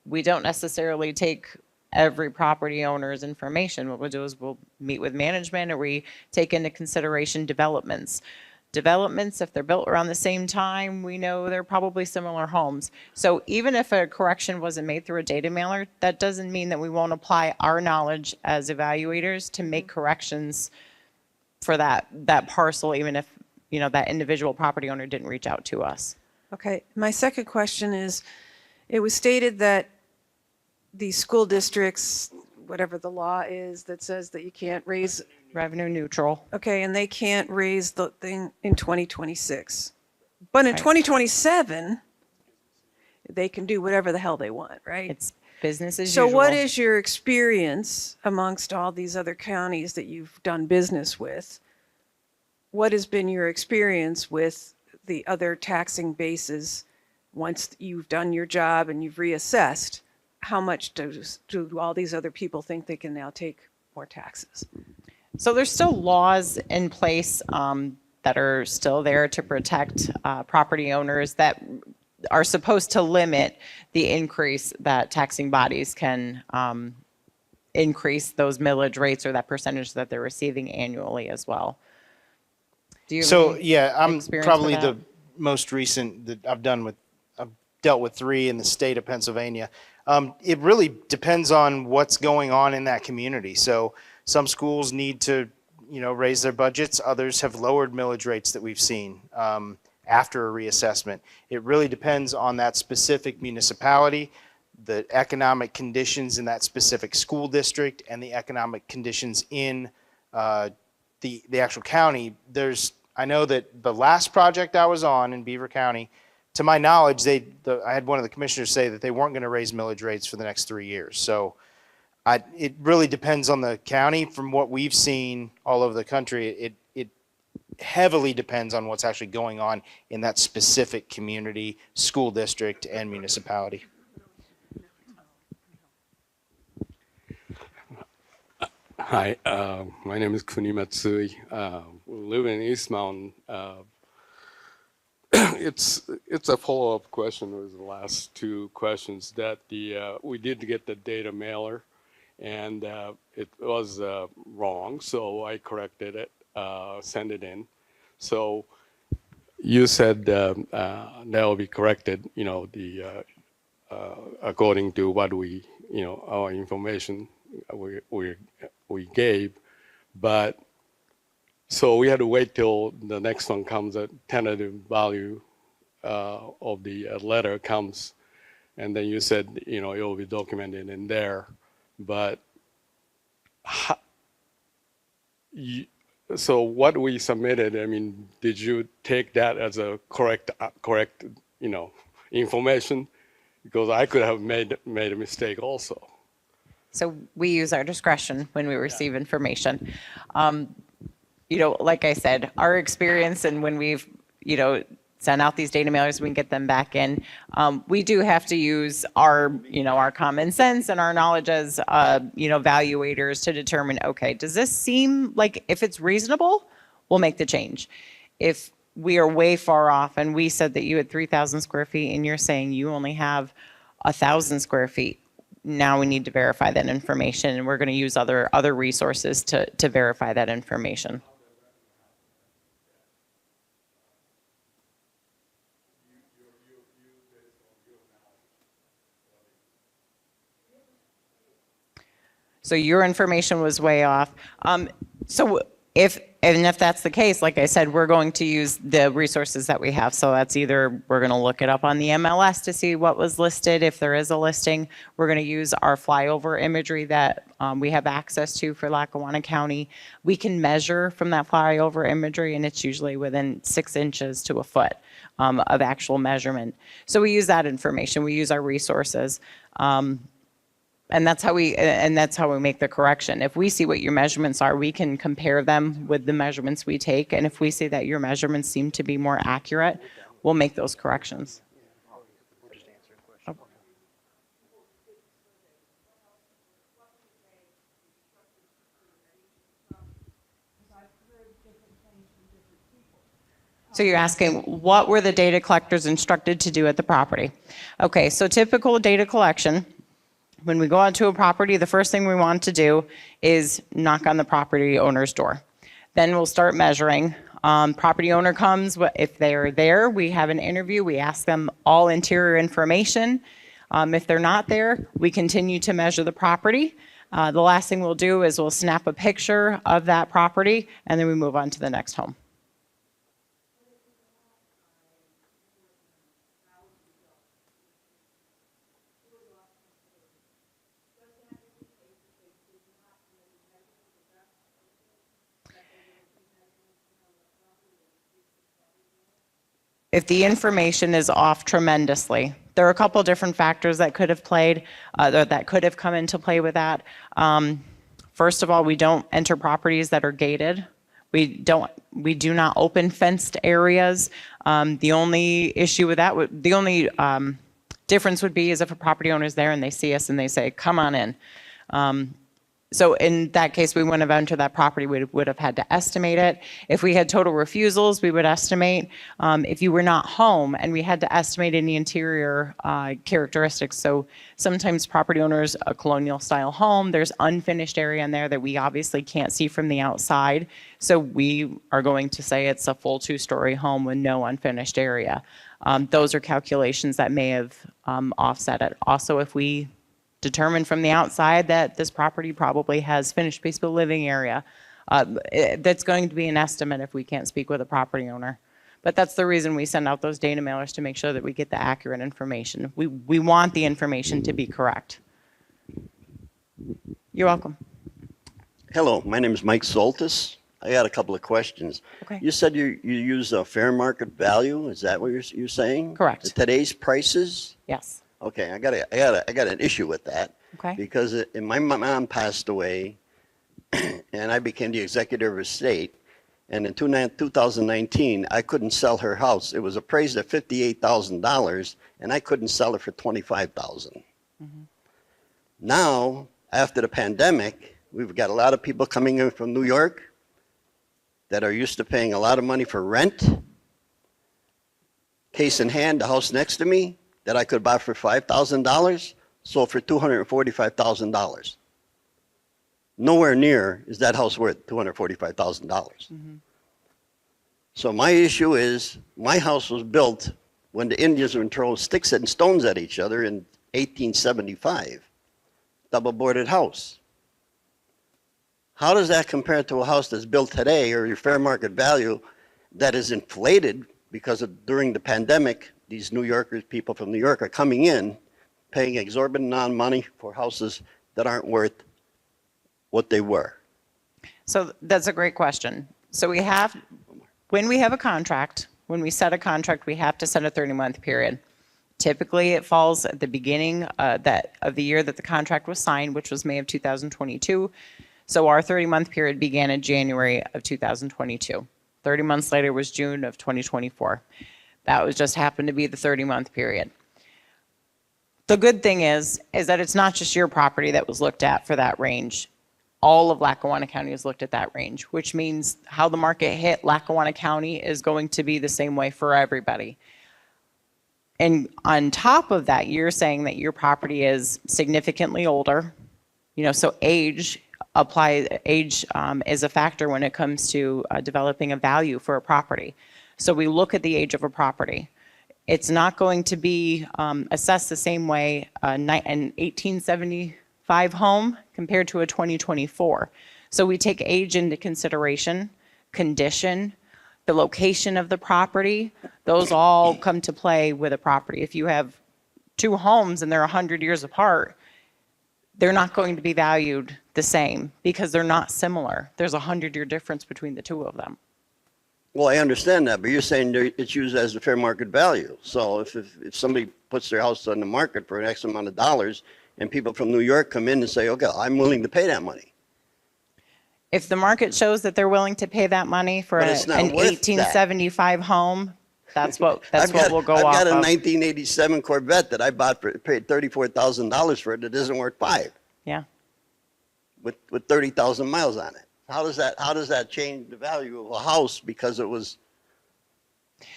We don't necessarily take every property owner's information. What we'll do is we'll meet with management, or we take into consideration developments. Developments, if they're built around the same time, we know they're probably similar homes. So even if a correction wasn't made through a data mailer, that doesn't mean that we won't apply our knowledge as evaluators to make corrections for that parcel, even if, you know, that individual property owner didn't reach out to us. Okay, my second question is, it was stated that the school districts, whatever the law is that says that you can't raise, Revenue neutral. okay, and they can't raise the thing in 2026. But in 2027, they can do whatever the hell they want, right? It's business as So usual. what is your experience amongst all these other counties that you've done business with? What has been your experience with the other taxing bases once you've done your job and you've reassessed? How much do all these other people think they can now take more taxes? So there's still laws in place that are still there to protect property owners that are supposed to limit the increase that taxing bodies can increase those millage rates or that percentage that they're receiving annually as well. Do you have So any yeah, I'm experience probably with the that? most recent that I've dealt with 3 in the state of Pennsylvania. It really depends on what's going on in that community. So some schools need to, you know, raise their budgets. Others have lowered millage rates that we've seen after a reassessment. It really depends on that specific municipality, the economic conditions in that specific school district, and the economic conditions in the actual county. I know that the last project I was on in Beaver County, to my knowledge, I had one of the commissioners say that they weren't going to raise millage rates for the next 3 years. So it really depends on the county. From what we've seen all over the country, it heavily depends on what's actually going on in that specific community, school district, and municipality. Hi, my name is Kuni Matsui. We live in East Mountain. It's a follow-up question with the last 2 questions that we did get the data mailer, and it was wrong, so I corrected it, sent it in. So you said that will be corrected, you know, according to what we, you know, our information we gave, but so we had to wait till the next one comes, a tentative value of the letter comes, and then you said, you know, it will be documented in there, but so what we submitted, I mean, did you take that as a correct, you know, information? Because I could have made a mistake also. So we use our discretion when we receive information. You know, like I said, our experience and when we've, you know, sent out these data mailers, we can get them back in. We do have to use our, you know, our common sense and our knowledge as, you know, evaluators to determine, okay, does this seem like, if it's reasonable, we'll make the change. If we are way far off and we said that you had 3,000 square feet and you're saying you only have 1,000 square feet, now we need to verify that information, and we're going to use other resources to verify that information. So your information was way off. So If that's the case, like I said, we're going to use the resources that we have. So that's either we're going to look it up on the MLS to see what was listed, if there is a listing. We're going to use our flyover imagery that we have access to for Lackawanna County. We can measure from that flyover imagery, and it's usually within 6 inches to a foot of actual measurement. So we use that information. We use our resources. And that's how we make the correction. If we see what your measurements are, we can compare them with the measurements we take. And if we see that your measurements seem to be more accurate, we'll make those corrections. So you're asking, what were the data collectors instructed to do at the property? Okay, so typical data collection. When we go out to a property, the first thing we want to do is knock on the property owner's door. Then we'll start measuring. Property owner comes, if they're there, we have an interview, we ask them all interior information. If they're not there, we continue to measure the property. The last thing we'll do is we'll snap a picture of that property, and then we move on to the next home. If the information is off tremendously, there are a couple different factors that could have played, that could have come into play with that. First of all, we don't enter properties that are gated. We do not open fenced areas. The only issue with that, the only difference would be is if a property owner is there and they see us and they say, "Come on in." So in that case, we wouldn't have entered that property. We would have had to estimate it. If we had total refusals, we would estimate. If you were not home, and we had to estimate any interior characteristics. So sometimes property owners, a colonial style home, there's unfinished area in there that we obviously can't see from the outside. So we are going to say it's a full 2-story home with no unfinished area. Those are calculations that may have offset it. Also, if we determine from the outside that this property probably has finished basement living area, that's going to be an estimate if we can't speak with a property owner. But that's the reason we send out those data mailers, to make sure that we get the accurate information. We want the information to be correct. You're welcome. Hello, my name is Mike Soltis. I got a couple of questions. Okay. You said you use a fair market value. Is that what you're saying? Correct. Today's prices? Yes. Okay, I got an issue with that. Okay. Because my mom passed away, and I became the executor of estate. And in 2019, I couldn't sell her house. It was appraised at $58,000, and I couldn't sell it for $25,000. Mm-hmm. Now, after the pandemic, we've got a lot of people coming in from New York that are used to paying a lot of money for rent. Case in hand, the house next to me that I could buy for $5,000 sold for $245,000. Nowhere near is that house worth $245,000. Mm-hmm. So my issue is, my house was built when the Indians were throwing sticks and stones at each other in 1875. Double-boarded house. How does that compare to a house that's built today, or your fair market value, that is inflated because of during the pandemic, these New Yorkers, people from New York, are coming in, paying exorbitant amount of money for houses that aren't worth what they were? So that's a great question. So when we have a contract, when we set a contract, we have to set a 30-month period. Typically, it falls at the beginning of the year that the contract was signed, which was May of 2022. So our 30-month period began in January of 2022. 30 months later was June of 2024. That was just happened to be the 30-month period. The good thing is that it's not just your property that was looked at for that range. All of Lackawanna County has looked at that range, which means how the market hit Lackawanna County is going to be the same way for everybody. And on top of that, you're saying that your property is significantly older. So age is a factor when it comes to developing a value for a property. So we look at the age of a property. It's not going to be assessed the same way an 1875 home compared to a 2024. So we take age into consideration, condition, the location of the property. Those all come to play with a property. If you have two homes and they're 100 years apart, they're not going to be valued the same because they're not similar. There's a 100-year difference between the two of them. Well, I understand that, but you're saying it's used as the fair market value. So if somebody puts their house on the market for an X amount of dollars and people from New York come in and say, okay, I'm willing to pay that money. If the market shows that they're willing to pay that money for But an it's not worth that. 1875 home, that's what we'll go I've off got a of. 1987 Corvette that I paid $34,000 for it that isn't worth $5 Yeah. with 30,000 miles on it. How does that change the value of a house because it was?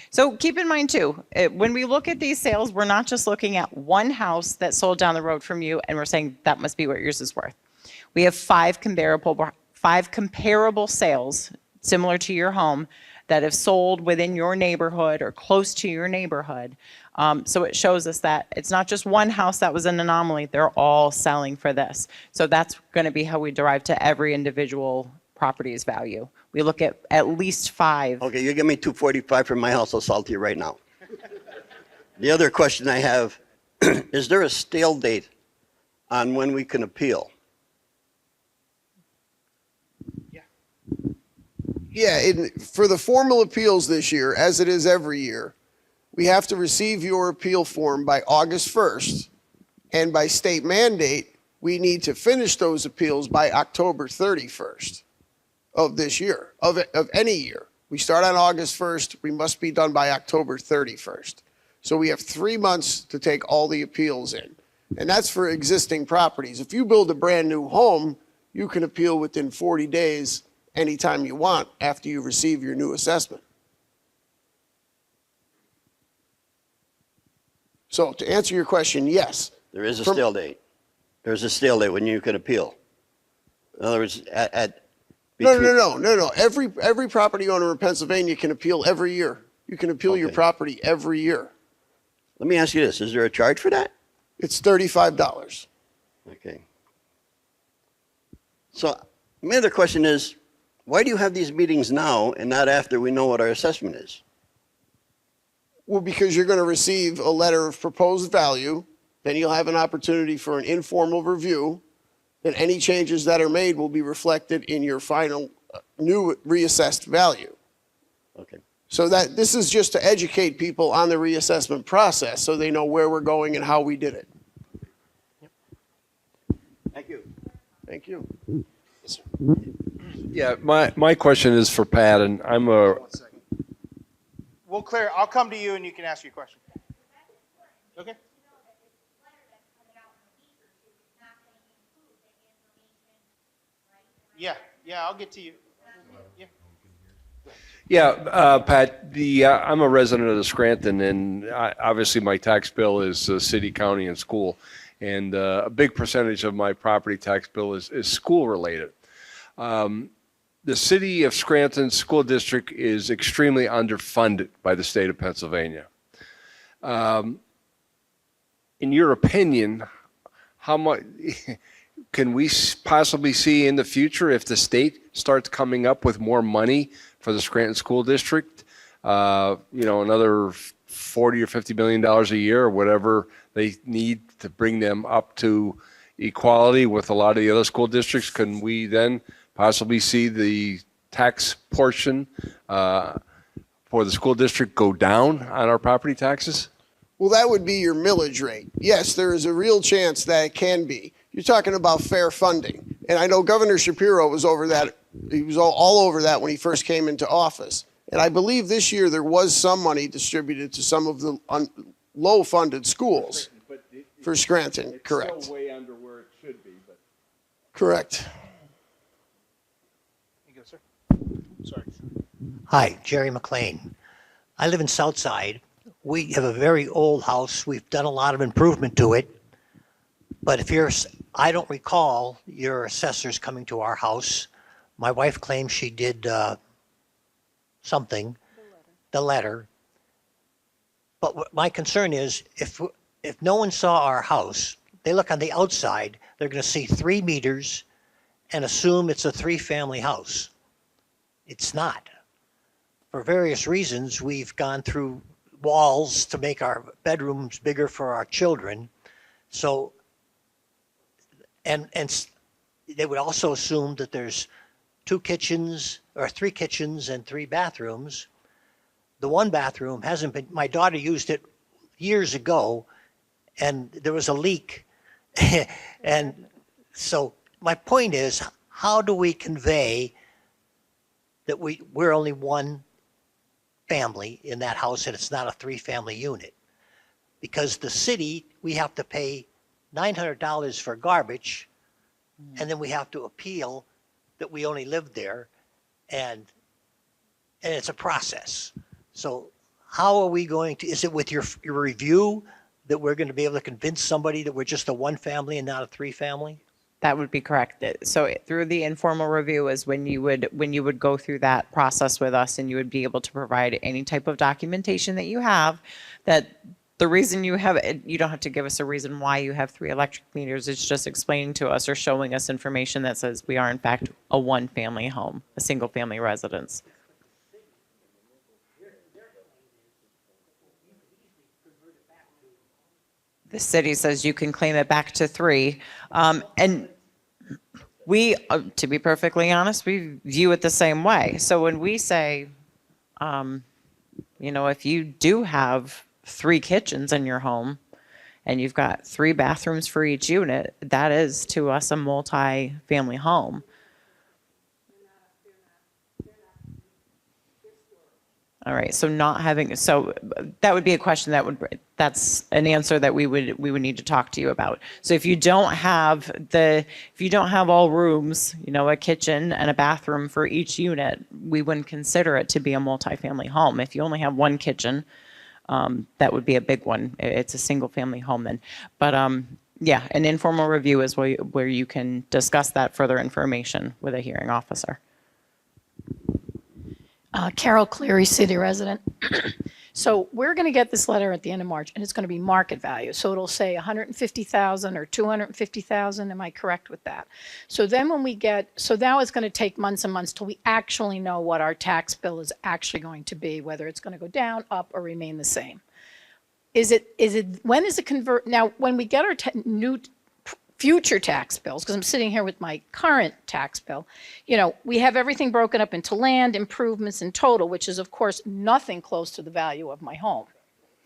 So keep in mind too, when we look at these sales, we're not just looking at one house that sold down the road from you and we're saying that must be what yours is worth. We have five comparable sales similar to your home that have sold within your neighborhood or close to your neighborhood. So it shows us that it's not just one house that was an anomaly, they're all selling for this. So that's going to be how we derive to every individual property's value. We look at least five. Okay, you give me $245 for my house, I'll sell it to you right now. The other question I have, is there a stale date on when we can appeal? Yeah, for the formal appeals this year, as it is every year, we have to receive your appeal form by August 1st. And by state mandate, we need to finish those appeals by October 31st of this year, of any year. We start on August 1st, we must be done by October 31st. So we have 3 months to take all the appeals in. And that's for existing properties. If you build a brand new home, you can appeal within 40 days anytime you want after you receive your new assessment. So to answer your question, yes. There is a stale date. There's a stale date when you can appeal. In other words, No. Every property owner in Pennsylvania can appeal every year. You can appeal your property every year. Let me ask you this, is there a charge for that? It's $35. Okay. So my other question is, why do you have these meetings now and not after we know what our assessment is? Well, because you're going to receive a letter of proposed value, then you'll have an opportunity for an informal review, then any changes that are made will be reflected in your final new reassessed value. Okay. So that this is just to educate people on the reassessment process so they know where we're going and how we did it. Thank you. Thank you. Yeah, my question is for Pat, and I'm a. One second. We'll clear. I'll come to you and you can ask your question. Okay. Yeah, I'll get to you. Yeah, Pat, I'm a resident of the Scranton, and obviously my tax bill is city, county, and school. And a big percentage of my property tax bill is school related. The city of Scranton School District is extremely underfunded by the state of Pennsylvania. In your opinion, how much can we possibly see in the future if the state starts coming up with more money for the Scranton School District? Another $40 or $50 million a year or whatever they need to bring them up to equality with a lot of the other school districts. Can we then possibly see the tax portion for the school district go down on our property taxes? Well, that would be your millage rate. Yes, there is a real chance that it can be. You're talking about fair funding. And I know Governor Shapiro was over that. He was all over that when he first came into office. And I believe this year there was some money distributed to some of the low-funded schools for Scranton, correct. It's still way under where it should be. But. Correct. You go, sir. Sorry. Hi, Jerry McLean. I live in Southside. We have a very old house. We've done a lot of improvement to it. But I don't recall your assessors coming to our house. My wife claims she did something, the letter. But what my concern is, if no one saw our house, they look on the outside, they're going to see 3 meters and assume it's a three-family house. It's not. For various reasons, we've gone through walls to make our bedrooms bigger for our children. So, and they would also assume that there's two kitchens or three kitchens and three bathrooms. The one bathroom hasn't been, my daughter used it years ago and there was a leak. And so my point is, how do we convey that we're only one family in that house and it's not a three-family unit? Because the city, we have to pay $900 for garbage, and then we have to appeal that we only lived there, and it's a process. So how are we going to, is it with your review that we're going to be able to convince somebody that we're just a one family and not a three family? That would be correct. So through the informal review is when you would go through that process with us, and you would be able to provide any type of documentation that you have, that the reason you have it, you don't have to give us a reason why you have 3 electric meters. It's just explaining to us or showing us information that says we are in fact a one family home, a single family residence. The city says you can claim it back to 3. And we, to be perfectly honest, we view it the same way. So when we say, if you do have 3 kitchens in your home and you've got 3 bathrooms for each unit, that is to us a multi-family home. All right, so that would be a question that's an answer that we would need to talk to you about. So if you don't have all rooms, a kitchen and a bathroom for each unit, we wouldn't consider it to be a multifamily home. If you only have one kitchen, that would be a big one. It's a single family home then. But yeah, an informal review is where you can discuss that further information with a hearing officer. Carol Cleary, city resident. So we're going to get this letter at the end of March, and it's going to be market value. So it'll say 150,000 or 250,000. Am I correct with that? So then so now it's going to take months and months till we actually know what our tax bill is actually going to be, whether it's going to go down, up, or remain the same. When is it convert? Now, when we get our new future tax bills, because I'm sitting here with my current tax bill, we have everything broken up into land, improvements, and total, which is, of course, nothing close to the value of my home.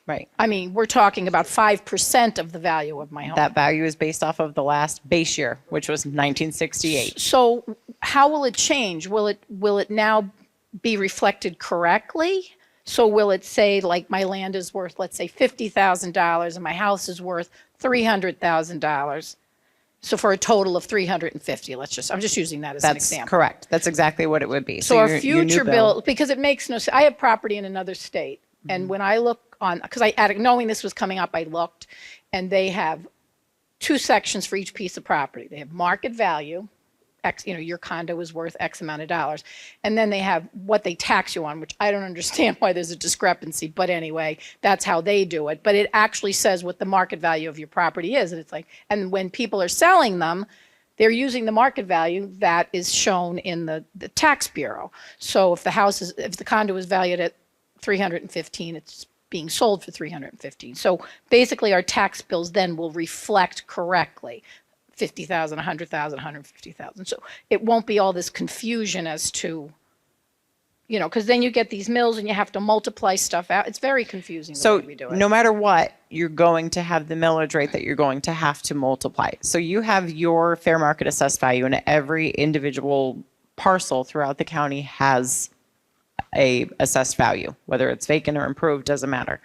Right. I mean, we're talking about 5% of the value of my home. That value is based off of the last base year, which was 1968. So how will it change? Will it now be reflected correctly? So will it say, like, my land is worth, let's say, $50,000 and my house is worth $300,000? So for a total of 350, I'm just using that as an example. That's correct. That's exactly what it would be. So our future bill, because it makes no sense. I have property in another state, and when I look because knowing this was coming up, I looked, and they have 2 sections for each piece of property. They have market value, X, your condo is worth X amount of dollars. And then they have what they tax you on, which I don't understand why there's a discrepancy. But anyway, that's how they do it. But it actually says what the market value of your property is. And it's like, and when people are selling them, they're using the market value that is shown in the tax bureau. So if the condo is valued at 315, it's being sold for 315. So basically our tax bills then will reflect correctly. 50,000, 100,000, 150,000. So it won't be all this confusion as to, because then you get these mills and you have to multiply stuff out. It's very confusing the way we do it. No matter what, you're going to have the millage rate that you're going to have to multiply. So you have your fair market assessed value, and every individual parcel throughout the county has a assessed value, whether it's vacant or improved, doesn't matter.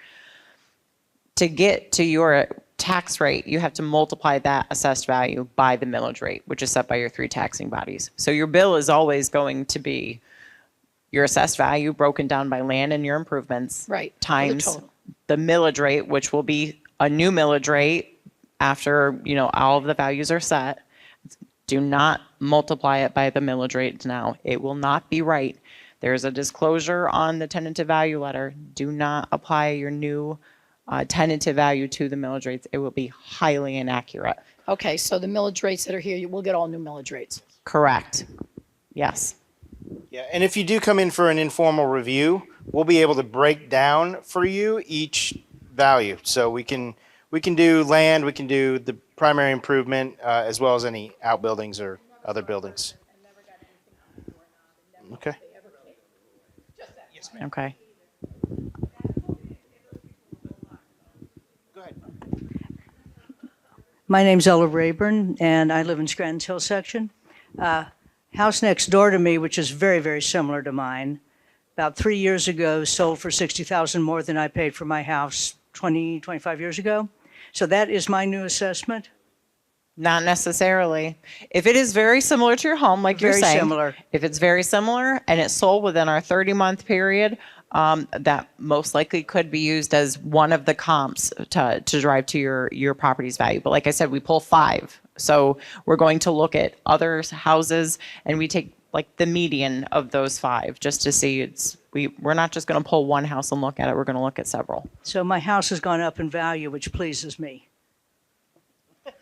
To get to your tax rate, you have to multiply that assessed value by the millage rate, which is set by your 3 taxing bodies. So your bill is always going to be your assessed value broken down by land and your improvements, right, times the millage rate, which will be a new millage rate after all of the values are set. Do not multiply it by the millage rate now. It will not be right. There's a disclosure on the tentative value letter. Do not apply your new tentative value to the millage rates. It will be highly inaccurate. Okay, so the millage rates that are here, we'll get all new millage rates. Correct. Yes. Yeah, and if you do come in for an informal review, we'll be able to break down for you each value. So we can do land, we can do the primary improvement, as well as any outbuildings or other buildings. Okay. Okay. My name's Ella Rayburn, and I live in Scranton's Hill section. House next door to me, which is very, very similar to mine, about 3 years ago sold for $60,000 more than I paid for my house 25 years ago. So that is my new assessment. Not necessarily. If it is very similar to your home, like you're Very saying, similar. if it's very similar and it's sold within our 30-month period, that most likely could be used as one of the comps to drive to your property's value. But like I said, we pull 5. So we're going to look at other houses and we take like the median of those 5 just to see we're not just going to pull one house and look at it. We're going to look at several. So my house has gone up in value, which pleases me.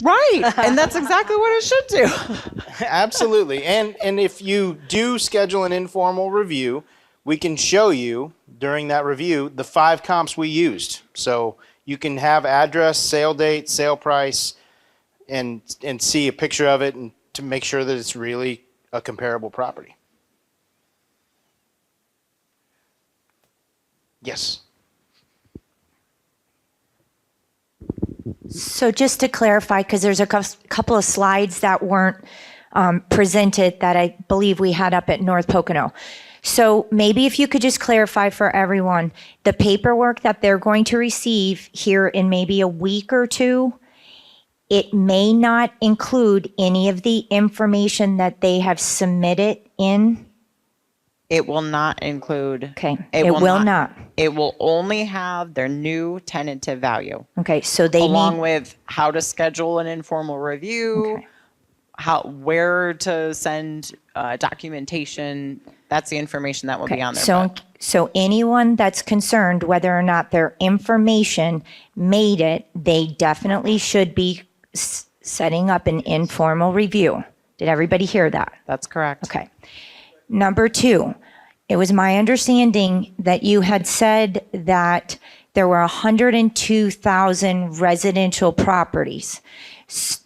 Right. And that's exactly what it should do. Absolutely. And if you do schedule an informal review, we can show you during that review the 5 comps we used. So you can have address, sale date, sale price, and see a picture of it and to make sure that it's really a comparable property. Yes. So just to clarify, because there's a couple of slides that weren't presented that I believe we had up at North Pocono. So maybe if you could just clarify for everyone, the paperwork that they're going to receive here in maybe a week or 2, it may not include any of the information that they have submitted in. It will not include. Okay, it will not. It will only have their new tentative value. Okay, so they along need, with how to schedule an informal review, Okay. where to send documentation. That's the information that will be on there. So anyone that's concerned whether or not their information made it, they definitely should be setting up an informal review. Did everybody hear that? That's correct. Okay. Number 2, it was my understanding that you had said that there were 102,000 residential properties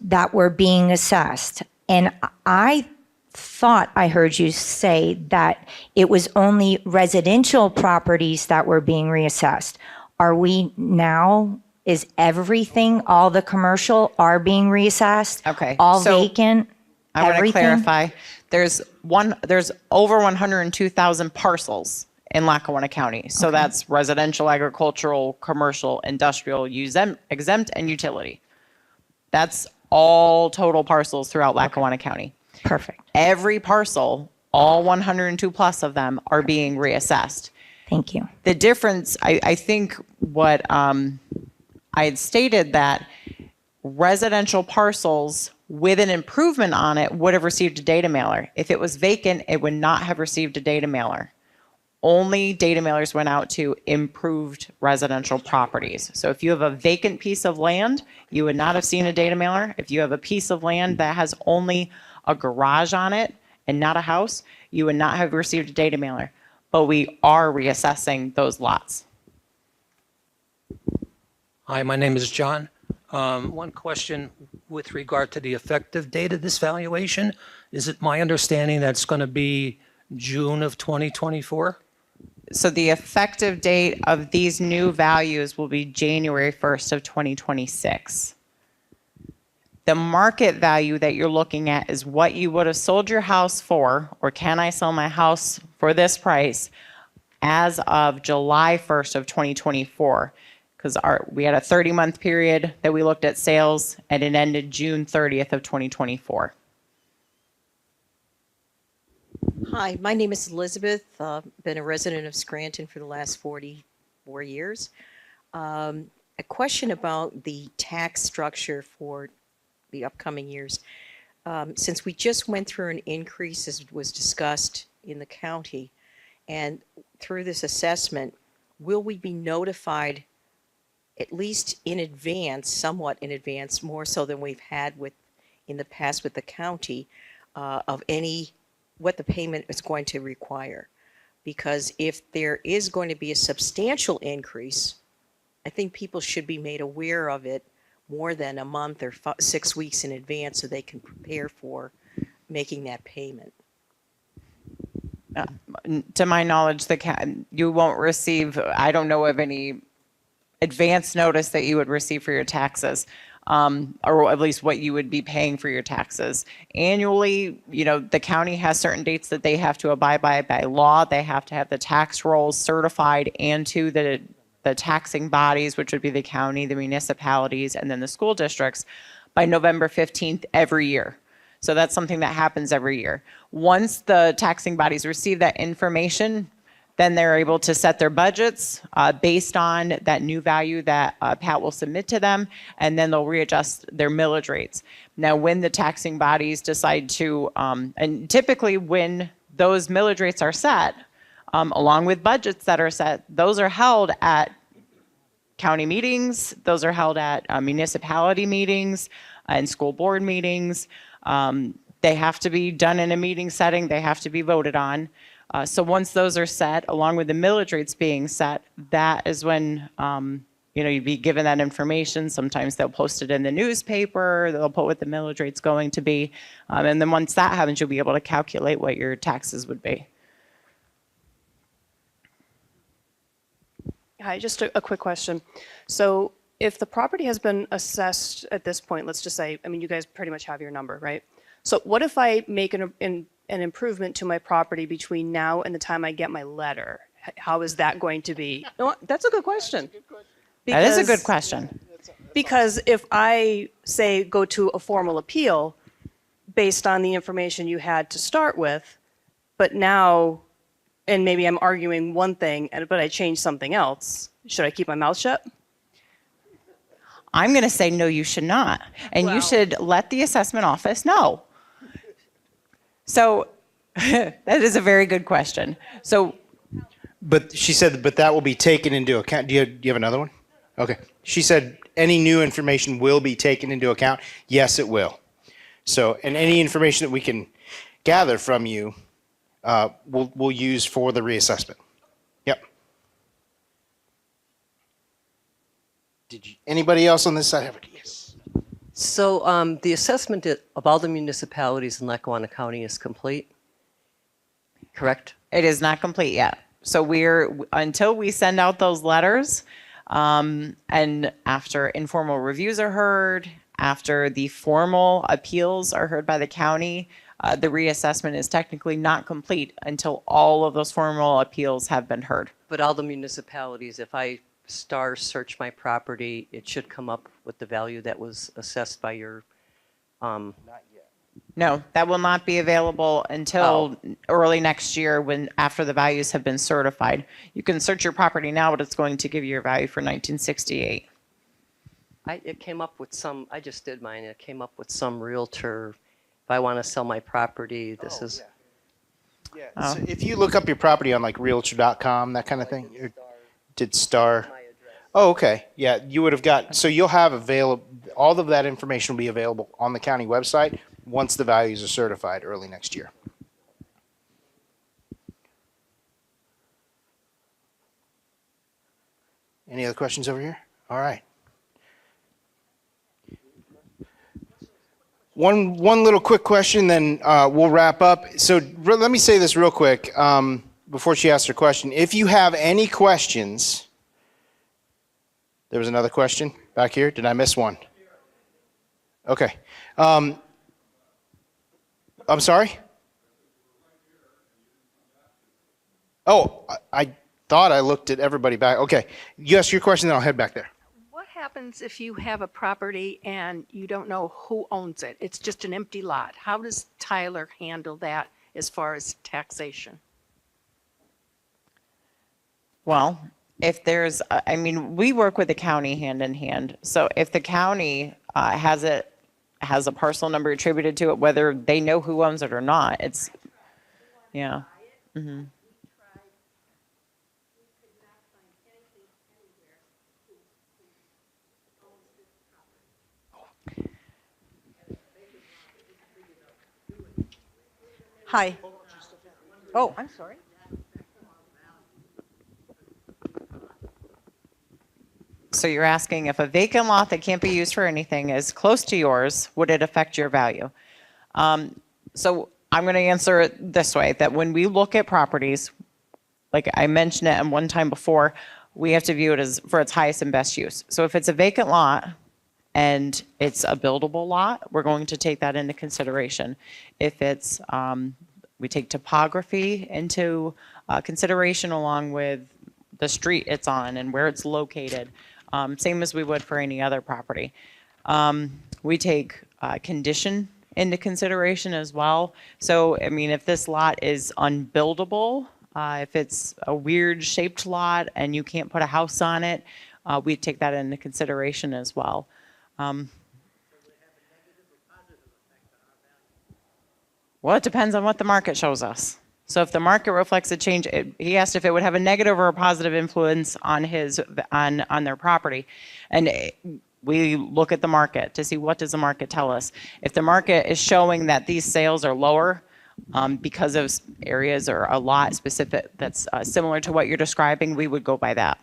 that were being assessed. And I thought I heard you say that it was only residential properties that were being reassessed. Are we now, is everything, all the commercial are being reassessed? Okay, All so vacant? I want to everything? clarify. There's over 102,000 parcels in Lackawanna County. So that's residential, agricultural, commercial, industrial, exempt, and utility. That's all total parcels throughout Lackawanna County. Perfect. Every parcel, all 102 plus of them are being reassessed. Thank you. The difference, I think what I had stated that residential parcels with an improvement on it would have received a data mailer. If it was vacant, it would not have received a data mailer. Only data mailers went out to improved residential properties. So if you have a vacant piece of land, you would not have seen a data mailer. If you have a piece of land that has only a garage on it and not a house, you would not have received a data mailer. But we are reassessing those lots. Hi, my name is John. One question with regard to the effective date of this valuation. Is it my understanding that it's going to be June of 2024? So the effective date of these new values will be January 1st of 2026. The market value that you're looking at is what you would have sold your house for, or can I sell my house for this price as of July 1st of 2024. Because we had a 30-month period that we looked at sales, and it ended June 30th of 2024. Hi, my name is Elizabeth. Been a resident of Scranton for the last 44 years. A question about the tax structure for the upcoming years. Since we just went through an increase, as was discussed in the county, and through this assessment, will we be notified at least in advance, somewhat in advance, more so than we've had in the past with the county, of what the payment is going to require. Because if there is going to be a substantial increase, I think people should be made aware of it more than a month or 6 weeks in advance so they can prepare for making that payment. To my knowledge, you won't receive, I don't know of any advance notice that you would receive for your taxes, or at least what you would be paying for your taxes. Annually, the county has certain dates that they have to abide by law. They have to have the tax rolls certified and to the taxing bodies, which would be the county, the municipalities, and then the school districts by November 15th every year. So that's something that happens every year. Once the taxing bodies receive that information, then they're able to set their budgets based on that new value that Pat will submit to them, and then they'll readjust their millage rates. Now, when the taxing bodies decide to, and typically when those millage rates are set, along with budgets that are set, those are held at county meetings, those are held at municipality meetings and school board meetings. They have to be done in a meeting setting, they have to be voted on. So once those are set, along with the millage rates being set, that is when you'd be given that information. Sometimes they'll post it in the newspaper, they'll put what the millage rate's going to be. And then once that happens, you'll be able to calculate what your taxes would be. Hi, just a quick question. So if the property has been assessed at this point, let's just say, you guys pretty much have your number, right? So what if I make an improvement to my property between now and the time I get my letter? How is that going to be? No, that's a good question. That is a good question. Because if I say go to a formal appeal based on the information you had to start with, but now, and maybe I'm arguing one thing, but I changed something else, should I keep my mouth shut? I'm going to say no, you should not. And you should let the assessment office know. So that is a very good question. So, But she said, but that will be taken into account. Do you have another one? Okay. She said any new information will be taken into account. Yes, it will. So, and any information that we can gather from you, we'll use for the reassessment. Yep. Anybody else on this side have a yes? So the assessment of all the municipalities in Lackawanna County is complete, correct? it is not complete yet. So until we send out those letters, and after informal reviews are heard, after the formal appeals are heard by the county, the reassessment is technically not complete until all of those formal appeals have been heard. But all the municipalities, if I star search my property, it should come up with the value that was assessed by your, No, that will not be available until early next year after the values have been certified. You can search your property now, but it's going to give you your value for 1968. It came up with some, I just did mine, it came up with some realtor, if I want to sell my property, this is. Yeah. So if you look up your property on like realtor.com, that kind of thing, or did Star? Oh, okay. Yeah, you would have got, so you'll have all of that information will be available on the county website once the values are certified early next year. Any other questions over here? All right. One little quick question, then we'll wrap up. So let me say this real quick before she asks her question. If you have any questions, there was another question back here. Did I miss one? Okay. I'm sorry? Oh, I thought I looked at everybody back. Okay. You ask your question, then I'll head back there. What happens if you have a property and you don't know who owns it? It's just an empty lot. How does Tyler handle that as far as taxation? Well, if there's, we work with the county hand in hand. So if the county has a parcel number attributed to it, whether they know who owns it or not, it's, yeah. Mm-hmm. Hi. Oh, I'm sorry. So you're asking if a vacant lot that can't be used for anything is close to yours, would it affect your value? So I'm going to answer it this way, that when we look at properties, like I mentioned it one time before, we have to view it as for its highest and best use. So if it's a vacant lot and it's a buildable lot, we're going to take that into consideration. If it's, we take topography into consideration along with the street it's on and where it's located, same as we would for any other property. We take condition into consideration as well. So, I mean, if this lot is unbuildable, if it's a weird shaped lot and you can't put a house on it, we take that into consideration as well. Well, it depends on what the market shows us. So if the market reflects a change, he asked if it would have a negative or a positive influence on on their property. And we look at the market to see what does the market tell us. If the market is showing that these sales are lower because of areas or a lot specific that's similar to what you're describing, we would go by that.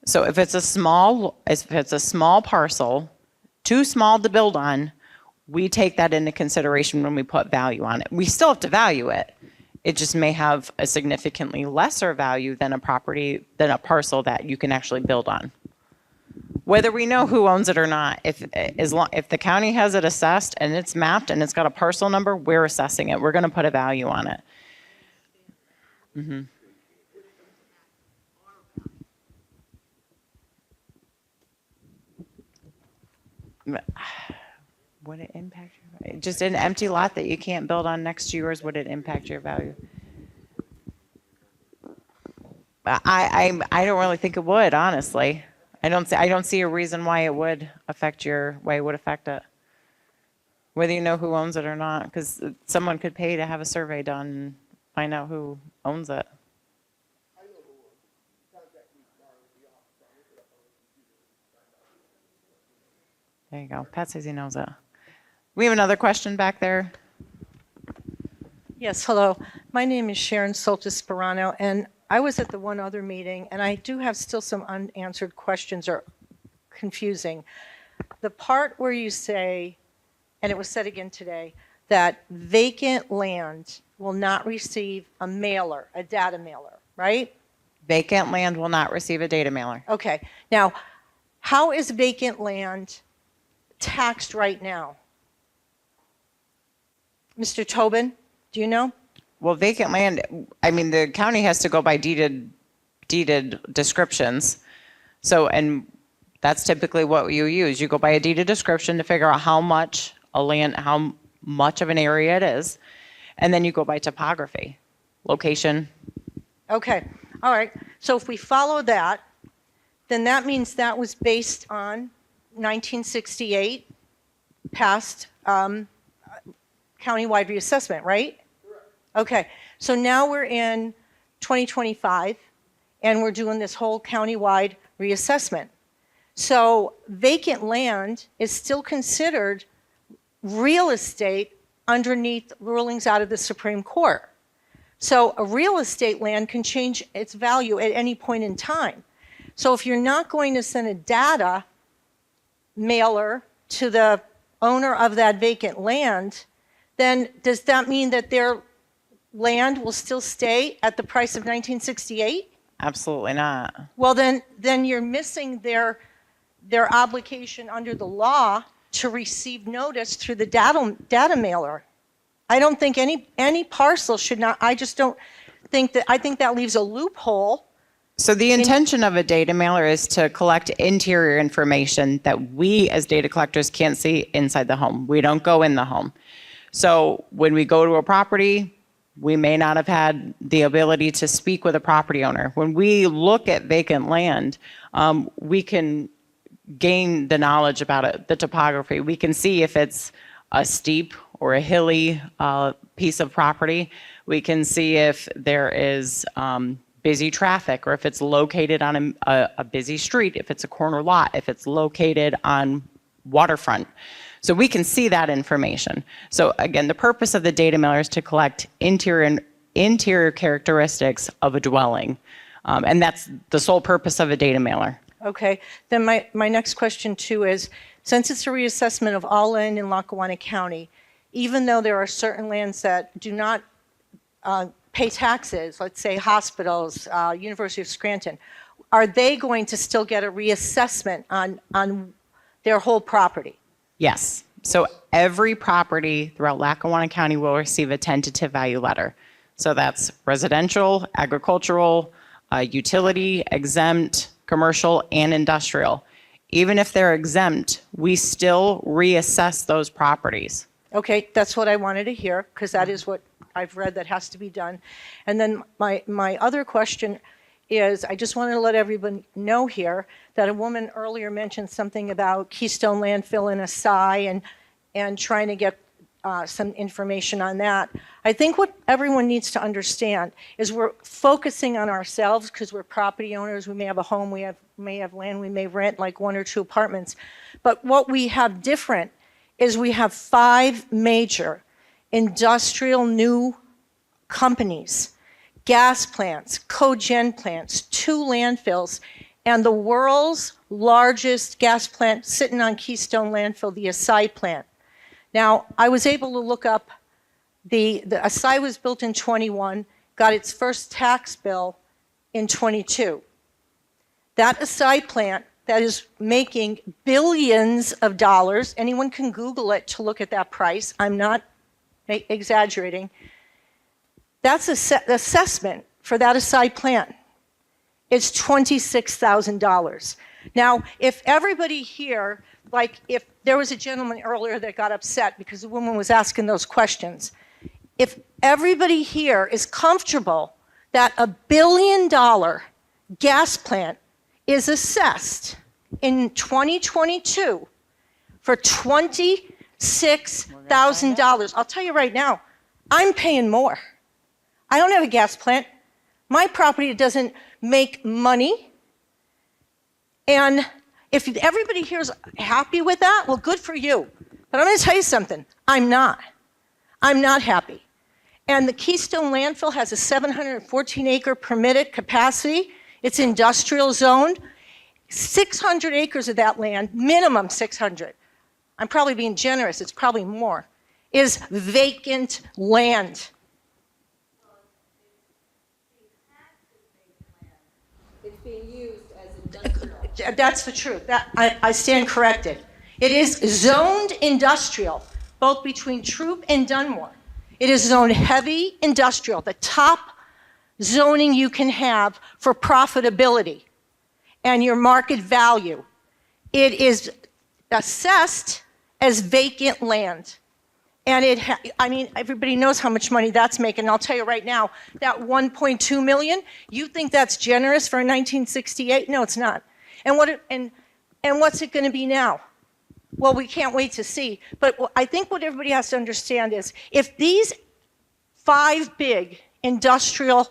So if it's a small parcel, too small to build on, we take that into consideration when we put value on it. We still have to value it. It just may have a significantly lesser value than a parcel that you can actually build on. Whether we know who owns it or not, if the county has it assessed and it's mapped and it's got a parcel number, we're assessing it. We're going to put a value on it. Mm-hmm. Would it impact your value? Just an empty lot that you can't build on next to yours, would it impact your value? I don't really think it would, honestly. I don't see a reason why it would affect it. Whether you know who owns it or not, because someone could pay to have a survey done and find out who owns it. There you go. Pat says he knows it. We have another question back there. Yes, hello. My name is Sharon Soltis Sperano, and I was at the one other meeting, and I do have still some unanswered questions or confusing. The part where you say, and it was said again today, that vacant land will not receive a mailer, a data mailer, right? Vacant land will not receive a data mailer. Okay. Now, how is vacant land taxed right now? Mr. Tobin, do you know? Well, vacant land, I mean, the county has to go by deeded descriptions. So, and that's typically what you use. You go by a deeded description to figure out how much how much of an area it is. And then you go by topography, location. Okay. All right. So if we follow that, then that means that was based on 1968 passed countywide reassessment, right? Okay, so now we're in 2025 and we're doing this whole countywide reassessment. So vacant land is still considered real estate underneath rulings out of the Supreme Court. So a real estate land can change its value at any point in time. So if you're not going to send a data mailer to the owner of that vacant land, then does that mean that their land will still stay at the price of 1968? Absolutely not. Well, then you're missing their obligation under the law to receive notice through the data mailer. I don't think any parcel should not, I just don't think that, I think that leaves a loophole. So the intention of a data mailer is to collect interior information that we as data collectors can't see inside the home. We don't go in the home. So when we go to a property, we may not have had the ability to speak with a property owner. When we look at vacant land, we can gain the knowledge about it, the topography. We can see if it's a steep or a hilly piece of property. We can see if there is busy traffic, or if it's located on a busy street, if it's a corner lot, if it's located on waterfront. So we can see that information. So again, the purpose of the data mailer is to collect interior characteristics of a dwelling. And that's the sole purpose of a data mailer. Okay, then my next question too is, since it's a reassessment of all land in Lackawanna County, even though there are certain lands that do not pay taxes, let's say hospitals, University of Scranton, are they going to still get a reassessment on their whole property? Yes. So every property throughout Lackawanna County will receive a tentative value letter. So that's residential, agricultural, utility, exempt, commercial, and industrial. Even if they're exempt, we still reassess those properties. Okay, that's what I wanted to hear, because that is what I've read that has to be done. And then my other question is, I just wanted to let everyone know here that a woman earlier mentioned something about Keystone Landfill and Assai and trying to get some information on that. I think what everyone needs to understand is we're focusing on ourselves because we're property owners. We may have a home, we may have land, we may rent like 1 or 2 apartments. But what we have different is we have 5 major industrial new companies, gas plants, cogen plants, 2 landfills, and the world's largest gas plant sitting on Keystone Landfill, the Assai plant. Now, I was able to look up, the Assai was built in 21, got its first tax bill in 22. That Assai plant that is making billions of dollars, anyone can Google it to look at that price, I'm not exaggerating, that's the assessment for that Assai plant. It's $26,000. Now, if everybody here, like if there was a gentleman earlier that got upset because the woman was asking those questions, if everybody here is comfortable that $1 billion gas plant is assessed in 2022 for $26,000, I'll tell you right now, I'm paying more. I don't have a gas plant. My property doesn't make money. And if everybody here is happy with that, well, good for you. But I'm going to tell you something. I'm not. I'm not happy. And the Keystone Landfill has a 714-acre permitted capacity. It's industrial zoned. 600 acres of that land, minimum 600. I'm probably being generous. It's probably more. Is vacant land. It's being used as industrial. That's the truth. I stand corrected. It is zoned industrial, both between Troop and Dunmore. It is zoned heavy industrial, the top zoning you can have for profitability and your market value. It is assessed as vacant land. And I mean, everybody knows how much money that's making. I'll tell you right now, that 1.2 million, you think that's generous for 1968? No, it's not. And what's it going to be now? Well, we can't wait to see. But I think what everybody has to understand is if these 5 big industrial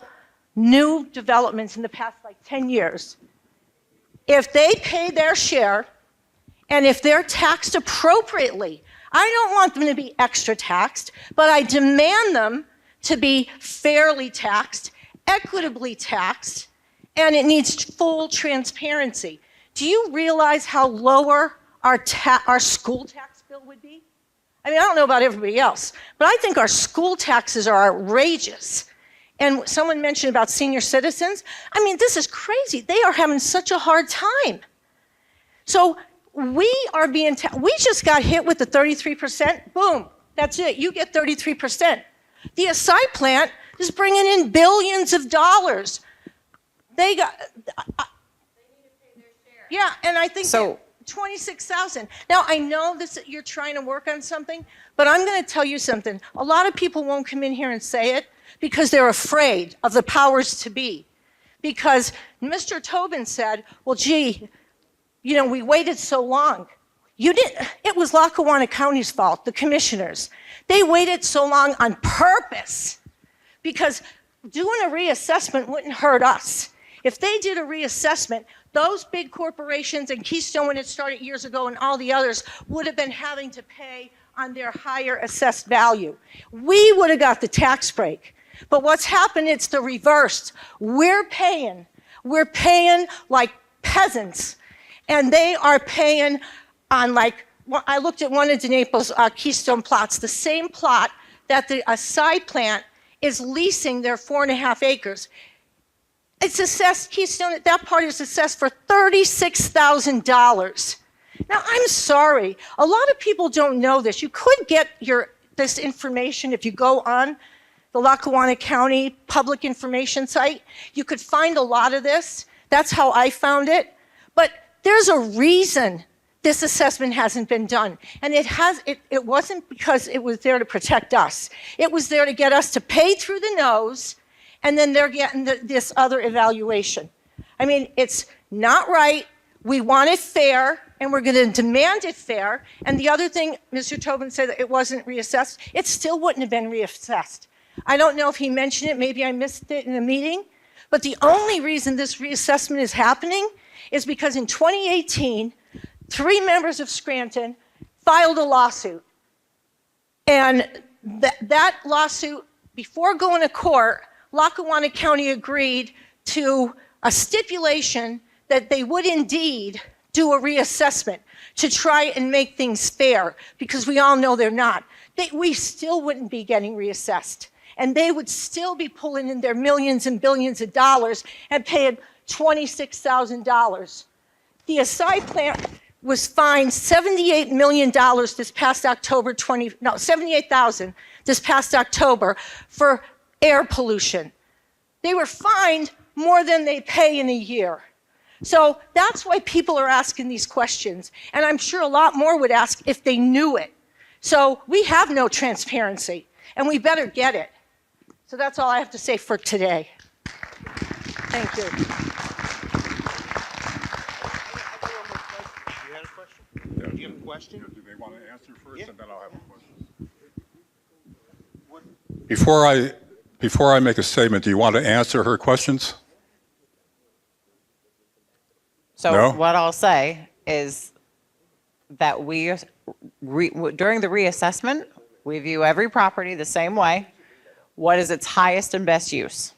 new developments in the past like 10 years, if they pay their share and if they're taxed appropriately, I don't want them to be extra taxed, but I demand them to be fairly taxed, equitably taxed, and it needs full transparency. Do you realize how lower our school tax bill would be? I mean, I don't know about everybody else, but I think our school taxes are outrageous. And someone mentioned about senior citizens. I mean, this is crazy. They are having such a hard time. So we are being, we just got hit with the 33%. Boom, that's it. You get 33%. The Assai plant is bringing in billions of dollars. They got, yeah, and I think so. 26,000. Now, I know this, you're trying to work on something, but I'm going to tell you something. A lot of people won't come in here and say it because they're afraid of the powers to be. Because Mr. Tobin said, well, gee, you know, we waited so long. It was Lackawanna County's fault, the commissioners. They waited so long on purpose because doing a reassessment wouldn't hurt us. If they did a reassessment, those big corporations and Keystone, when it started years ago, and all the others would have been having to pay on their higher assessed value. We would have got the tax break. But what's happened, it's the reverse. We're paying like peasants, and they are paying on like, I looked at one of DeNaples' Keystone plots, the same plot that the side plant is leasing their 4.5 acres. It's assessed, Keystone, that part is assessed for $36,000. Now, I'm sorry, a lot of people don't know this. You could get this information if you go on the Lackawanna County public information site. You could find a lot of this. That's how I found it. But there's a reason this assessment hasn't been done. And it wasn't because it was there to protect us. It was there to get us to pay through the nose, and then they're getting this other evaluation. I mean, it's not right. We want it fair, and we're going to demand it fair. And the other thing, Mr. Tobin said that it wasn't reassessed. It still wouldn't have been reassessed. I don't know if he mentioned it. Maybe I missed it in the meeting. But the only reason this reassessment is happening is because in 2018, 3 members of Scranton filed a lawsuit. And that lawsuit, before going to court, Lackawanna County agreed to a stipulation that they would indeed do a reassessment to try and make things fair, because we all know they're not. We still wouldn't be getting reassessed, and they would still be pulling in their millions and billions of dollars and paying $26,000. The Asai plant was fined $78 million this past October, $78,000 this past October for air pollution. They were fined more than they pay in a year. So that's why people are asking these questions. And I'm sure a lot more would ask if they knew it. So we have no transparency, and we better get it. So that's all I have to say for today. Thank you. Do you have a question? Do they want to answer first, and then I'll have a question? Before I make a statement, do you want to answer her questions? So No? what I'll say is that during the reassessment, we view every property the same way. What is its highest and best use?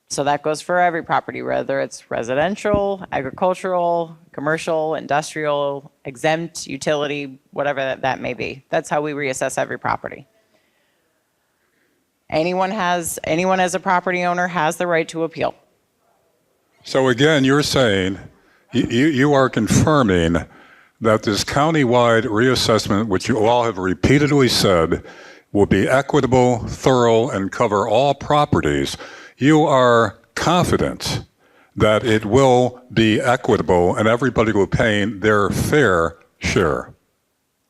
So that goes for every property, whether it's residential, agricultural, commercial, industrial, exempt, utility, whatever that may be. That's how we reassess every property. Anyone as a property owner has the right to appeal. So again, you're saying, you are confirming that this countywide reassessment, which you all have repeatedly said, will be equitable, thorough, and cover all properties. You are confident that it will be equitable and everybody will pay their fair share.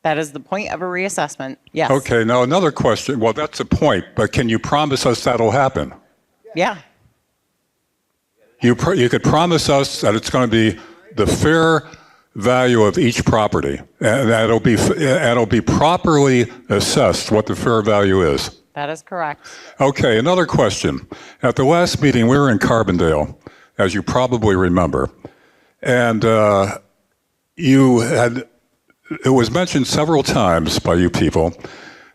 That is the point of a reassessment, yes. Okay, now another question. Well, that's a point, but can you promise us that'll happen? Yeah. You could promise us that it's going to be the fair value of each property, and that it'll be properly assessed what the fair value is. That is correct. Okay, another question. At the last meeting, we were in Carbondale, as you probably remember, and it was mentioned several times by you people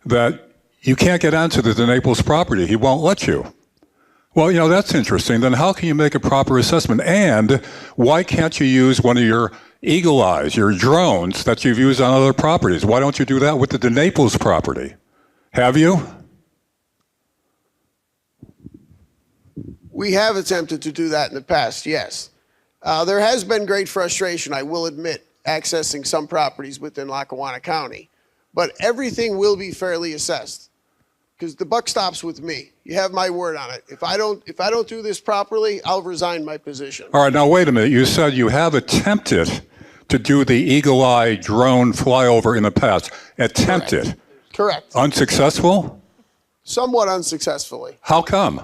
that you can't get onto the DeNaples property. He won't let you. Well, that's interesting. Then how can you make a proper assessment? And why can't you use one of your eagle eyes, your drones that you've used on other properties? Why don't you do that with the DeNaples property? Have you? We have attempted to do that in the past, yes. There has been great frustration, I will admit, accessing some properties within Lackawanna County. But everything will be fairly assessed, because the buck stops with me. You have my word on it. If I don't do this properly, I'll resign my position. All right, now wait a minute. You said you have attempted to do the eagle eye drone flyover in the past. Attempted. Correct. Unsuccessful? Somewhat unsuccessfully. How come?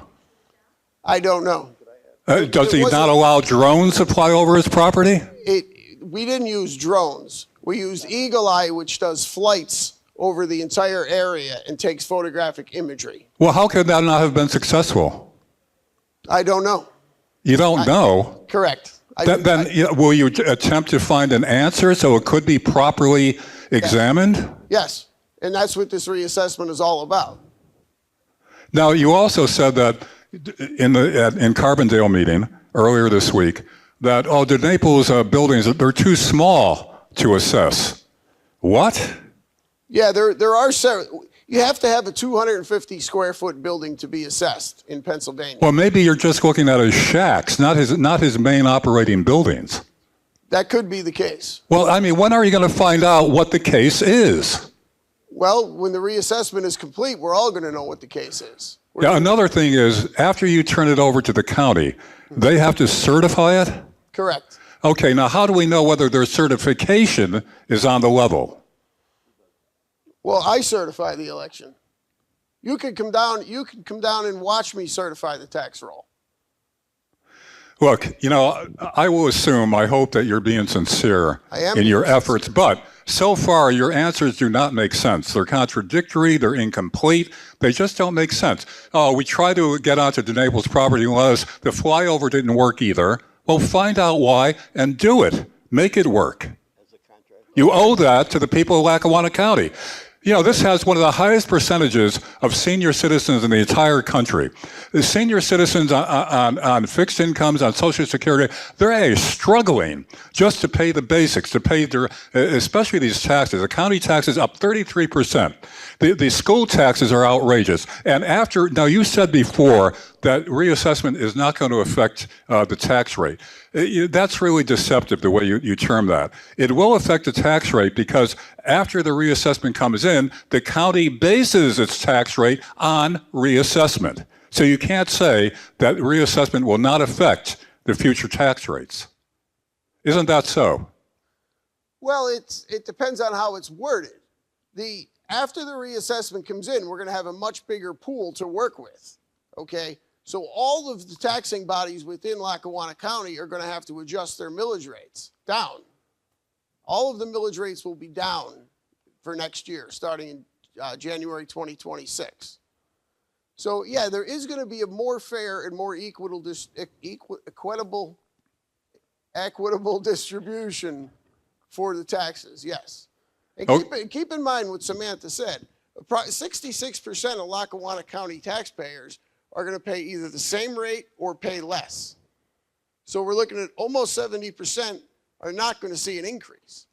I don't know. Does he not allow drones to fly over his property? We didn't use drones. We used Eagle Eye, which does flights over the entire area and takes photographic imagery. Well, how could that not have been successful? I don't know. You don't know? Correct. Then will you attempt to find an answer so it could be properly examined? Yes, and that's what this reassessment is all about. Now, you also said that in Carbondale meeting earlier this week that, oh, the Naples buildings, they're too small to assess. What? Yeah, there are several. You have to have a 250 square foot building to be assessed in Pennsylvania. Well, maybe you're just looking at his shacks, not his main operating buildings. That could be the case. Well, I mean, when are you going to find out what the case is? Well, when the reassessment is complete, we're all going to know what the case is. Yeah, another thing is, after you turn it over to the county, they have to certify it? Correct. Okay, now how do we know whether their certification is on the level? Well, I certify the election. You can come down and watch me certify the tax roll. Look, I will assume, I hope that you're being sincere in your efforts, but so far your answers do not make sense. They're contradictory, they're incomplete, they just don't make sense. Oh, we tried to get onto the Naples property laws, the flyover didn't work either. Well, find out why and do it. Make it work. You owe that to the people of Lackawanna County. This has one of the highest percentages of senior citizens in the entire country. The senior citizens on fixed incomes, on Social Security, they're struggling just to pay the basics, to pay their, especially these taxes. The county taxes up 33%. The school taxes are outrageous. And now you said before that reassessment is not going to affect the tax rate. That's really deceptive, the way you term that. It will affect the tax rate because after the reassessment comes in, the county bases its tax rate on reassessment. So you can't say that reassessment will not affect the future tax rates. Isn't that so? Well, it depends on how it's worded. After the reassessment comes in, we're going to have a much bigger pool to work with, okay? So all of the taxing bodies within Lackawanna County are going to have to adjust their millage rates down. All of the millage rates will be down for next year, starting in January 2026. So yeah, there is going to be a more fair and more equitable distribution for the taxes, yes. And keep in mind what Samantha said. 66% of Lackawanna County taxpayers are going to pay either the same rate or pay less. So we're looking at almost 70% are not going to see an increase.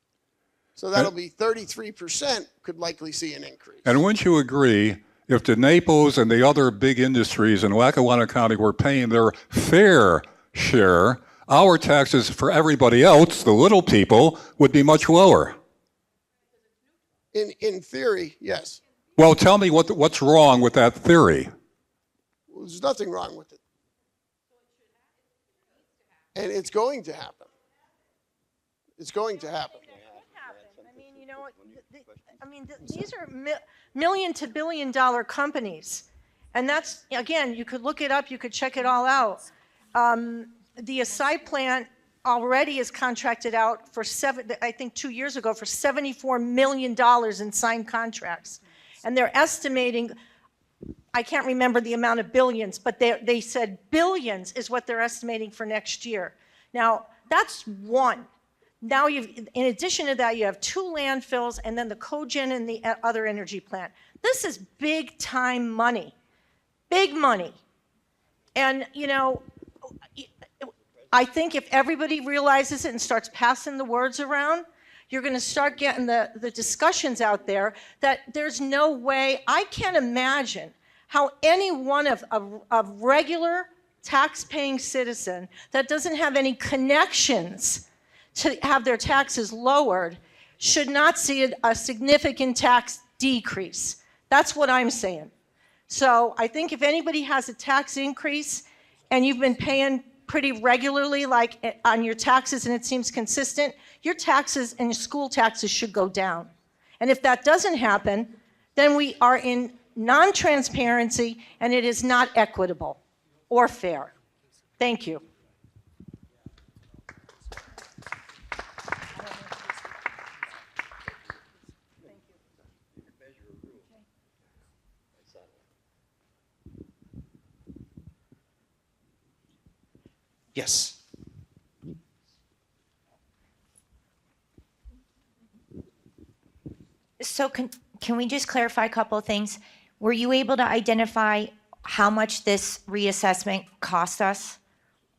So that'll be 33% could likely see an increase. And wouldn't you agree, if the Naples and the other big industries in Lackawanna County were paying their fair share, our taxes for everybody else, the little people, would be much lower? In theory, yes. Well, tell me what's wrong with that theory. Well, there's nothing wrong with it. And it's going to happen. It's going to happen. These are million to billion dollar companies. And that's, again, you could look it up, you could check it all out. The Assai plant already is contracted out for 2 years ago for $74 million in signed contracts. And they're estimating, I can't remember the amount of billions, but they said billions is what they're estimating for next year. Now, that's one. Now, in addition to that, you have 2 landfills and then the cogen and the other energy plant. This is big time money, big money. And, I think if everybody realizes it and starts passing the words around, you're going to start getting the discussions out there that there's no way, I can't imagine how any one of a regular tax-paying citizen that doesn't have any connections to have their taxes lowered should not see a significant tax decrease. That's what I'm saying. So I think if anybody has a tax increase and you've been paying pretty regularly, like on your taxes, and it seems consistent, your taxes and your school taxes should go down. And if that doesn't happen, then we are in non-transparency and it is not equitable or fair. Thank you. Yes. So can we just clarify a couple of things? Were you able to identify how much this reassessment cost us?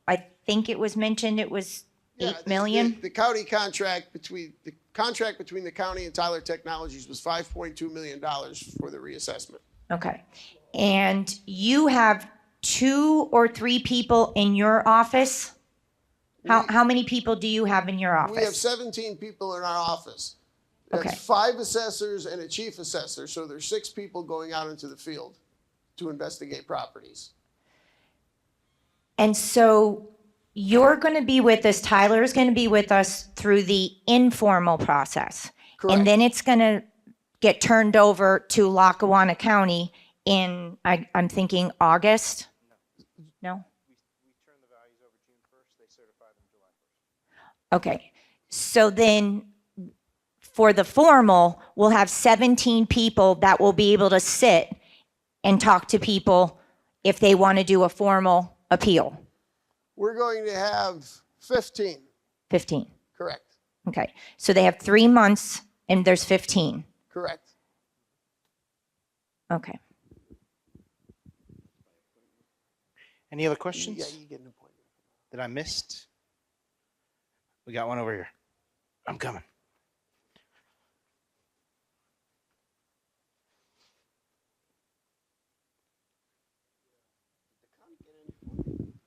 I think it was mentioned it was Yeah, 8 million. The county contract between the county and Tyler Technologies was $5.2 million for the reassessment. Okay. And you have 2 or 3 people in your office? How many people do you have in your office? We have 17 people in our office. That's Okay. 5 assessors and a chief assessor, so there's 6 people going out into the field to investigate properties. And so you're going to be with us, Tyler's going to be with us through the informal process. Correct. And then it's going to get turned over to Lackawanna County in, I'm thinking August? No? Okay. So then for the formal, we'll have 17 people that will be able to sit and talk to people if they want to do a formal appeal. We're going to have 15. 15. Correct. Okay. So they have 3 months and there's 15. Correct. Okay. Any other questions Yeah, you get an appointment. that I missed? We got one over here. I'm coming.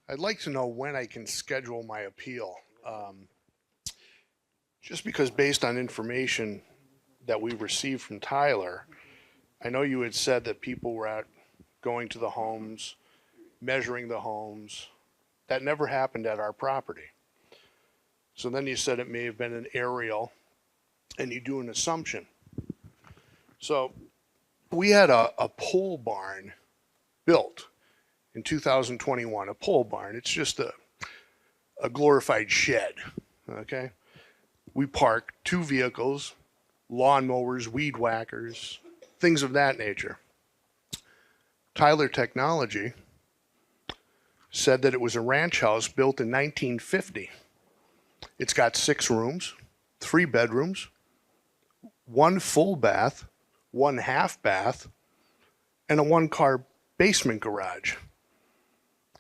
I'd like to know when I can schedule my appeal. Just because based on information that we received from Tyler, I know you had said that people were out going to the homes, measuring the homes. That never happened at our property. So then you said it may have been an aerial, and you do an assumption. So we had a pole barn built in 2021, a pole barn. It's just a glorified shed, okay? We park 2 vehicles, lawnmowers, weed whackers, things of that nature. Tyler Technology said that it was a ranch house built in 1950. It's got 6 rooms, 3 bedrooms, 1 full bath, 1 half bath, and a 1-car basement garage.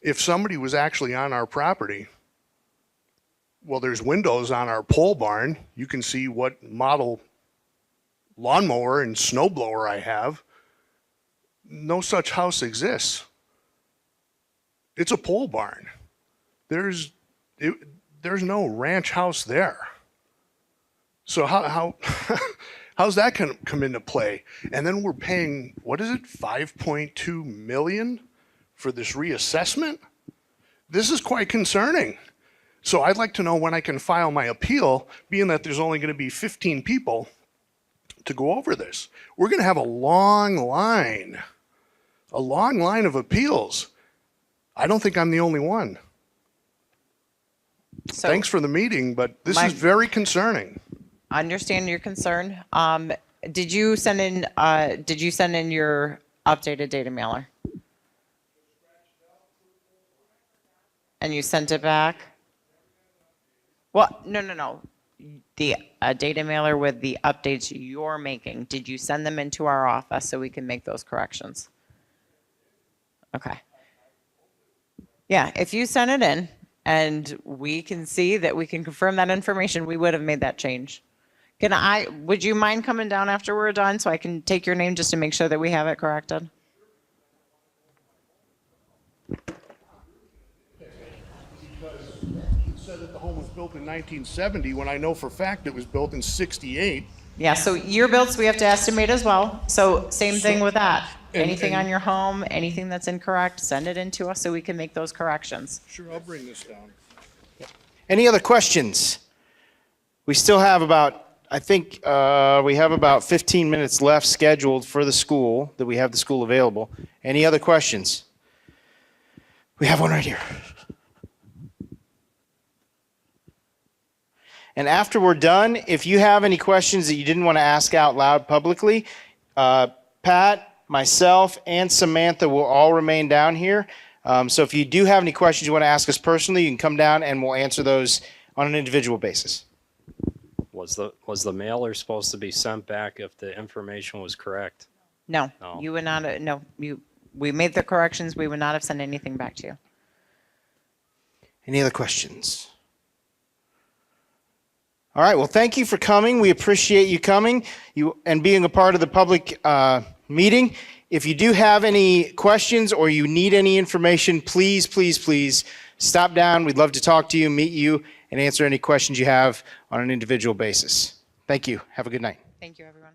If somebody was actually on our property, well, there's windows on our pole barn. You can see what model lawnmower and snowblower I have. No such house exists. It's a pole barn. There's no ranch house there. So how's that going to come into play? And then we're paying, what is it, $5.2 million for this reassessment? This is quite concerning. So I'd like to know when I can file my appeal, being that there's only going to be 15 people to go over this. We're going to have a long line of appeals. I don't think I'm the only one. So Thanks for the meeting, but this is very concerning. I understand your concern. Did you send in your updated data mailer? And you sent it back? Well, no. The data mailer with the updates you're making, did you send them into our office so we can make those corrections? Okay. Yeah, if you send it in and we can see that we can confirm that information, we would have made that change. Would you mind coming down after we're done so I can take your name just to make sure that we have it corrected? Said that the home was built in 1970 when I know for a fact it was built in 68. Yeah, so year builds we have to estimate as well. So same thing with that. Anything on your home, anything that's incorrect, send it in to us so we can make those corrections. Sure, I'll bring this down. Any other questions? We still have I think we have about 15 minutes left scheduled for the school, that we have the school available. Any other questions? We have one right here. And after we're done, if you have any questions that you didn't want to ask out loud publicly, Pat, myself, and Samantha will all remain down here. So if you do have any questions you want to ask us personally, you can come down and we'll answer those on an individual basis. Was the mailer supposed to be sent back if the information was correct? No, No. you would not, no, we made the corrections. We would not have sent anything back to you. Any other questions? All right, well, thank you for coming. We appreciate you coming and being a part of the public meeting. If you do have any questions or you need any information, please, please, please stop down. We'd love to talk to you, meet you, and answer any questions you have on an individual basis. Thank you. Have a good night. Thank you, everyone.